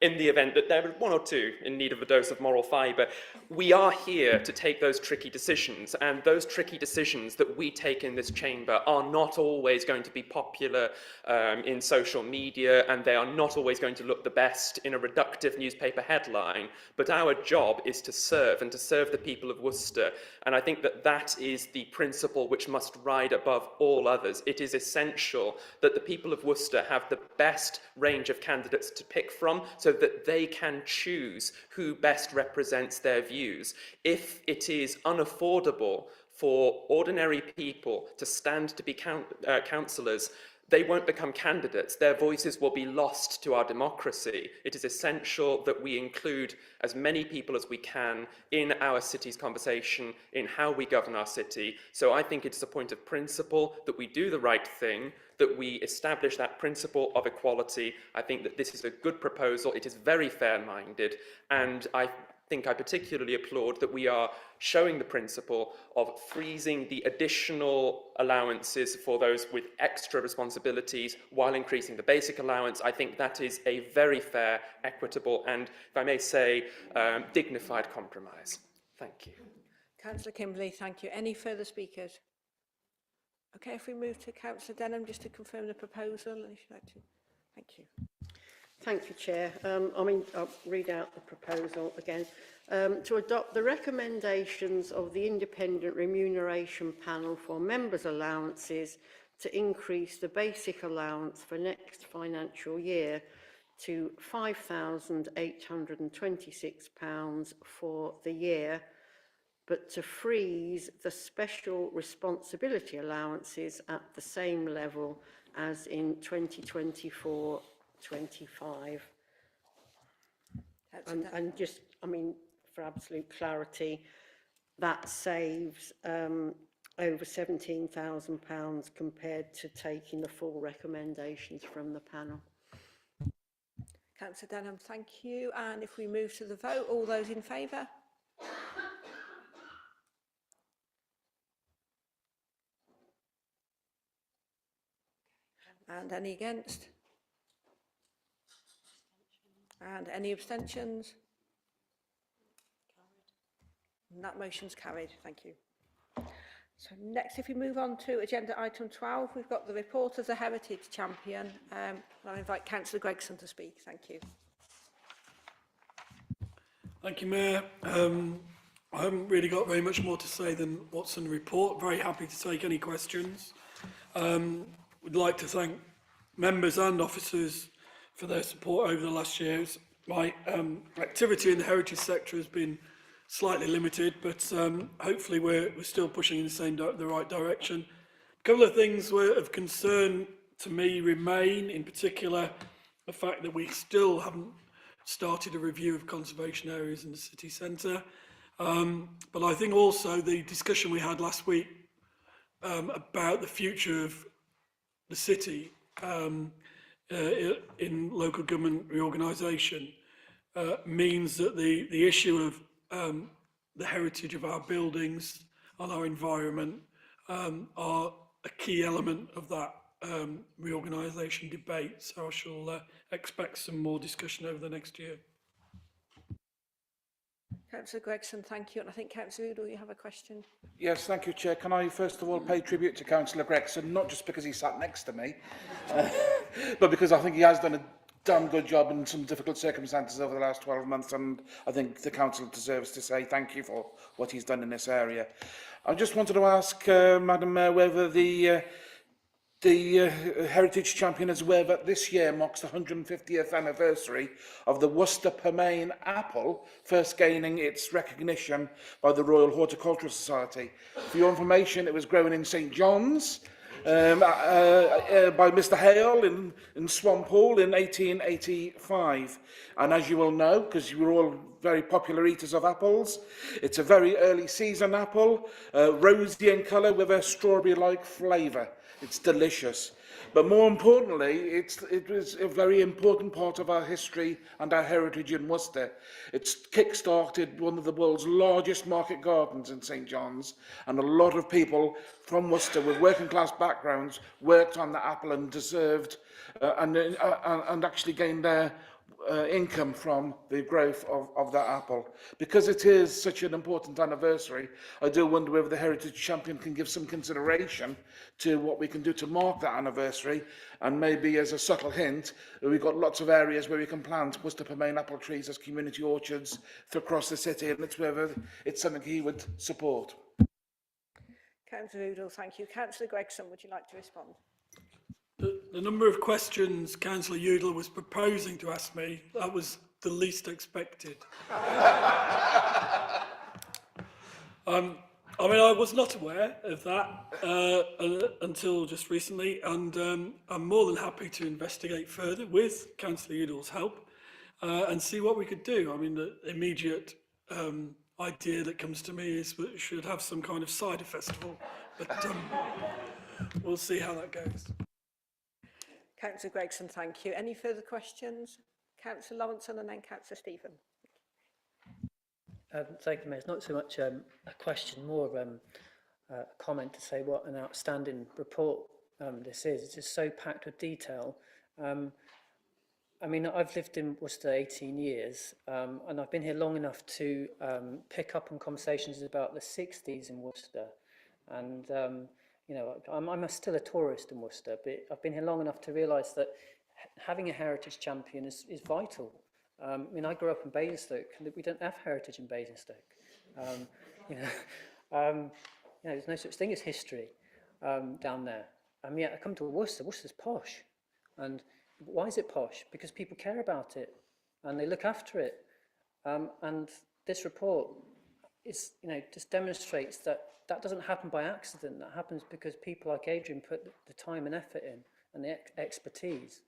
in the event that there are one or two in need of a dose of moral fibre. We are here to take those tricky decisions, and those tricky decisions that we take in this chamber are not always going to be popular in social media, and they are not always going to look the best in a reductive newspaper headline, but our job is to serve, and to serve the people of Worcester, and I think that that is the principle which must ride above all others. It is essential that the people of Worcester have the best range of candidates to pick from, so that they can choose who best represents their views. If it is unaffordable for ordinary people to stand to be councillors, they won't become candidates. Their voices will be lost to our democracy. It is essential that we include as many people as we can in our city's conversation, in how we govern our city. So I think it's a point of principle that we do the right thing, that we establish that principle of equality. I think that this is a good proposal. It is very fair-minded, and I think I particularly applaud that we are showing the principle of freezing the additional allowances for those with extra responsibilities while increasing the basic allowance. I think that is a very fair, equitable, and, if I may say, dignified compromise. Thank you. Councillor Kimberley, thank you. Any further speakers? Okay, if we move to Councillor Denham, just to confirm the proposal, if you'd like to. Thank you. Thank you, Chair. I'll read out the proposal again. To adopt the recommendations of the Independent Remuneration Panel for members' allowances to increase the basic allowance for next financial year to £5,826 for the year, but to freeze the special responsibility allowances at the same level as in 2024-25. And just, for absolute clarity, that saves over £17,000 compared to taking the full recommendations from the panel. Councillor Denham, thank you. And if we move to the vote, all those in favour? And any against? And any abstentions? And that motion's carried. Thank you. So next, if we move on to agenda item 12, we've got the report of the Heritage Champion. I'll invite Councillor Gregson to speak. Thank you. Thank you, Mayor. I haven't really got very much more to say than what's in the report. Very happy to take any questions. Would like to thank members and officers for their support over the last years. My activity in the heritage sector has been slightly limited, but hopefully we're still pushing in the right direction. A couple of things of concern to me remain, in particular, the fact that we still haven't started a review of conservation areas in the city centre. But I think also the discussion we had last week about the future of the city in local government reorganisation means that the issue of the heritage of our buildings and our environment are a key element of that reorganisation debate. So I shall expect some more discussion over the next year. Councillor Gregson, thank you. And I think Councillor Udall, you have a question. Yes, thank you, Chair. Can I first of all pay tribute to Councillor Gregson, not just because he sat next to me, but because I think he has done a damn good job in some difficult circumstances over the last 12 months, and I think the Council deserves to say thank you for what he's done in this area. I just wanted to ask, Madam Mayor, whether the Heritage Champion is aware that this year marks the 150th anniversary of the Worcester Pearmain apple first gaining its recognition by the Royal Horticultural Society. For your information, it was grown in St John's by Mr Hale in Swamp Hall in 1885. And as you will know, because you were all very popular eaters of apples, it's a very early season apple, rosy in colour with a strawberry-like flavour. It's delicious. But more importantly, it was a very important part of our history and our heritage in Worcester. It's kick-started one of the world's largest market gardens in St John's, and a lot of people from Worcester with working-class backgrounds worked on the apple and deserved and actually gained their income from the growth of that apple. Because it is such an important anniversary, I do wonder whether the Heritage Champion can give some consideration to what we can do to mark that anniversary, and maybe as a subtle hint, we've got lots of areas where we can plant Worcester Pearmain apple trees as community orchards across the city, and it's whether it's something he would support. Councillor Udall, thank you. Councillor Gregson, would you like to respond? The number of questions Councillor Udall was proposing to ask me, that was the least expected. I mean, I was not aware of that until just recently, and I'm more than happy to investigate further with Councillor Udall's help and see what we could do. I mean, the immediate idea that comes to me is that we should have some kind of cider festival, but we'll see how that goes. Councillor Gregson, thank you. Any further questions? Councillor Lawrenson and then Councillor Stephen. Thank you, Mayor. It's not so much a question, more of a comment to say what an outstanding report this is. It's just so packed with detail. I mean, I've lived in Worcester 18 years, and I've been here long enough to pick up on conversations about the 60s in Worcester. And you know, I'm still a tourist in Worcester, but I've been here long enough to realise that having a heritage champion is vital. I mean, I grew up in Basingstoke, and we don't have heritage in Basingstoke. You know, there's no such thing as history down there. And yet I come to Worcester. Worcester's posh, and why is it posh? Because people care about it, and they look after it. And this report is, you know, just demonstrates that that doesn't happen by accident. That happens because people like Adrian put the time and effort in, and the expertise.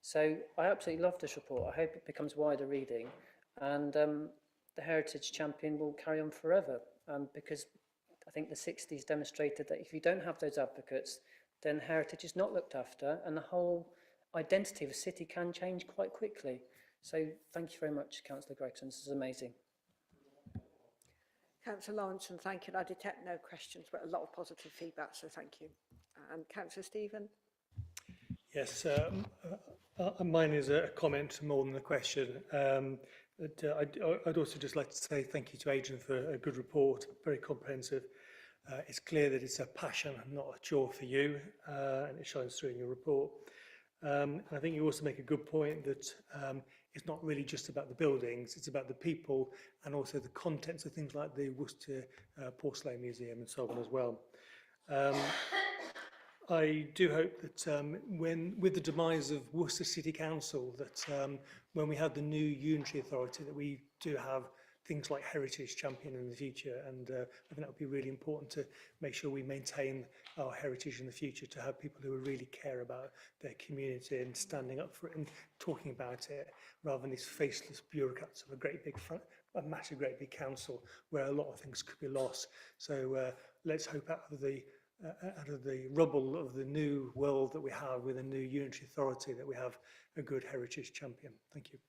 So I absolutely love this report. I hope it becomes wider reading, and the Heritage Champion will carry on forever, because I think the 60s demonstrated that if you don't have those advocates, then heritage is not looked after, and the whole identity of a city can change quite quickly. So thank you very much, Councillor Gregson. This is amazing. Councillor Lawrenson, thank you. I detect no questions, but a lot of positive feedback, so thank you. And Councillor Stephen. Yes, mine is a comment more than a question. I'd also just like to say thank you to Adrian for a good report, very comprehensive. It's clear that it's a passion and not a chore for you, and it shines through in your report. And I think you also make a good point that it's not really just about the buildings, it's about the people and also the contents of things like the Worcester Porcelain Museum and so on as well. I do hope that with the demise of Worcester City Council, that when we have the new unitary authority, that we do have things like Heritage Champion in the future, and I think that would be really important to make sure we maintain our heritage in the future, to have people who really care about their community and standing up for it and talking about it, rather than these faceless bureaucrats of a massive, great big council where a lot of things could be lost. So let's hope out of the rubble of the new world that we have with a new unitary authority, that we have a good heritage champion. Thank you.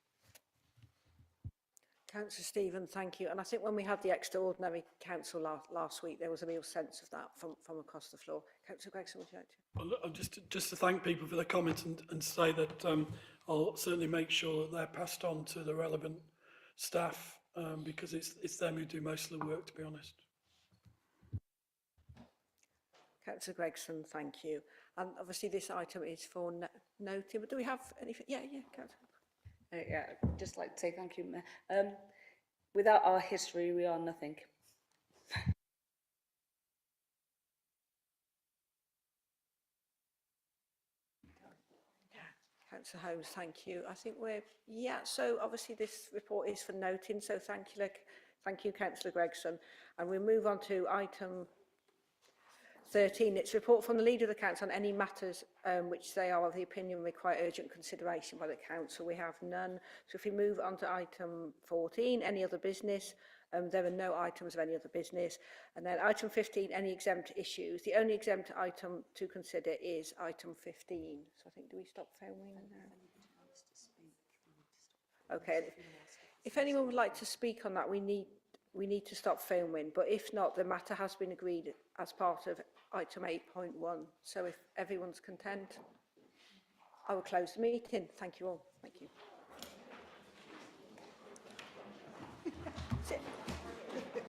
Councillor Stephen, thank you. And I think when we had the extraordinary council last week, there was a real sense of that from across the floor. Councillor Gregson, would you like to? Well, look, just to thank people for their comments and say that I'll certainly make sure that they're passed on to the relevant staff because it's them who do most of the work, to be honest. Councillor Gregson, thank you. And obviously this item is for noting, but do we have anything? Yeah, Councillor. Yeah, I'd just like to say thank you, Mayor. Without our history, we are nothing. Councillor Holmes, thank you. I think so obviously this report is for noting, so thank you, Councillor Gregson. And we'll move on to item 13, it's report from the Leader of the Council on any matters which they are of the opinion require urgent consideration by the Council. We have none. So if we move on to item 14, any other business, there are no items of any other business. And then item 15, any exempt issues. The only exempt item to consider is item 15. So I think, do we stop filming now? Okay. If anyone would like to speak on that, we need to stop filming, but if not, the matter has been agreed as part of item 8.1. So if everyone's content, I will close the meeting. Thank you all. Thank you.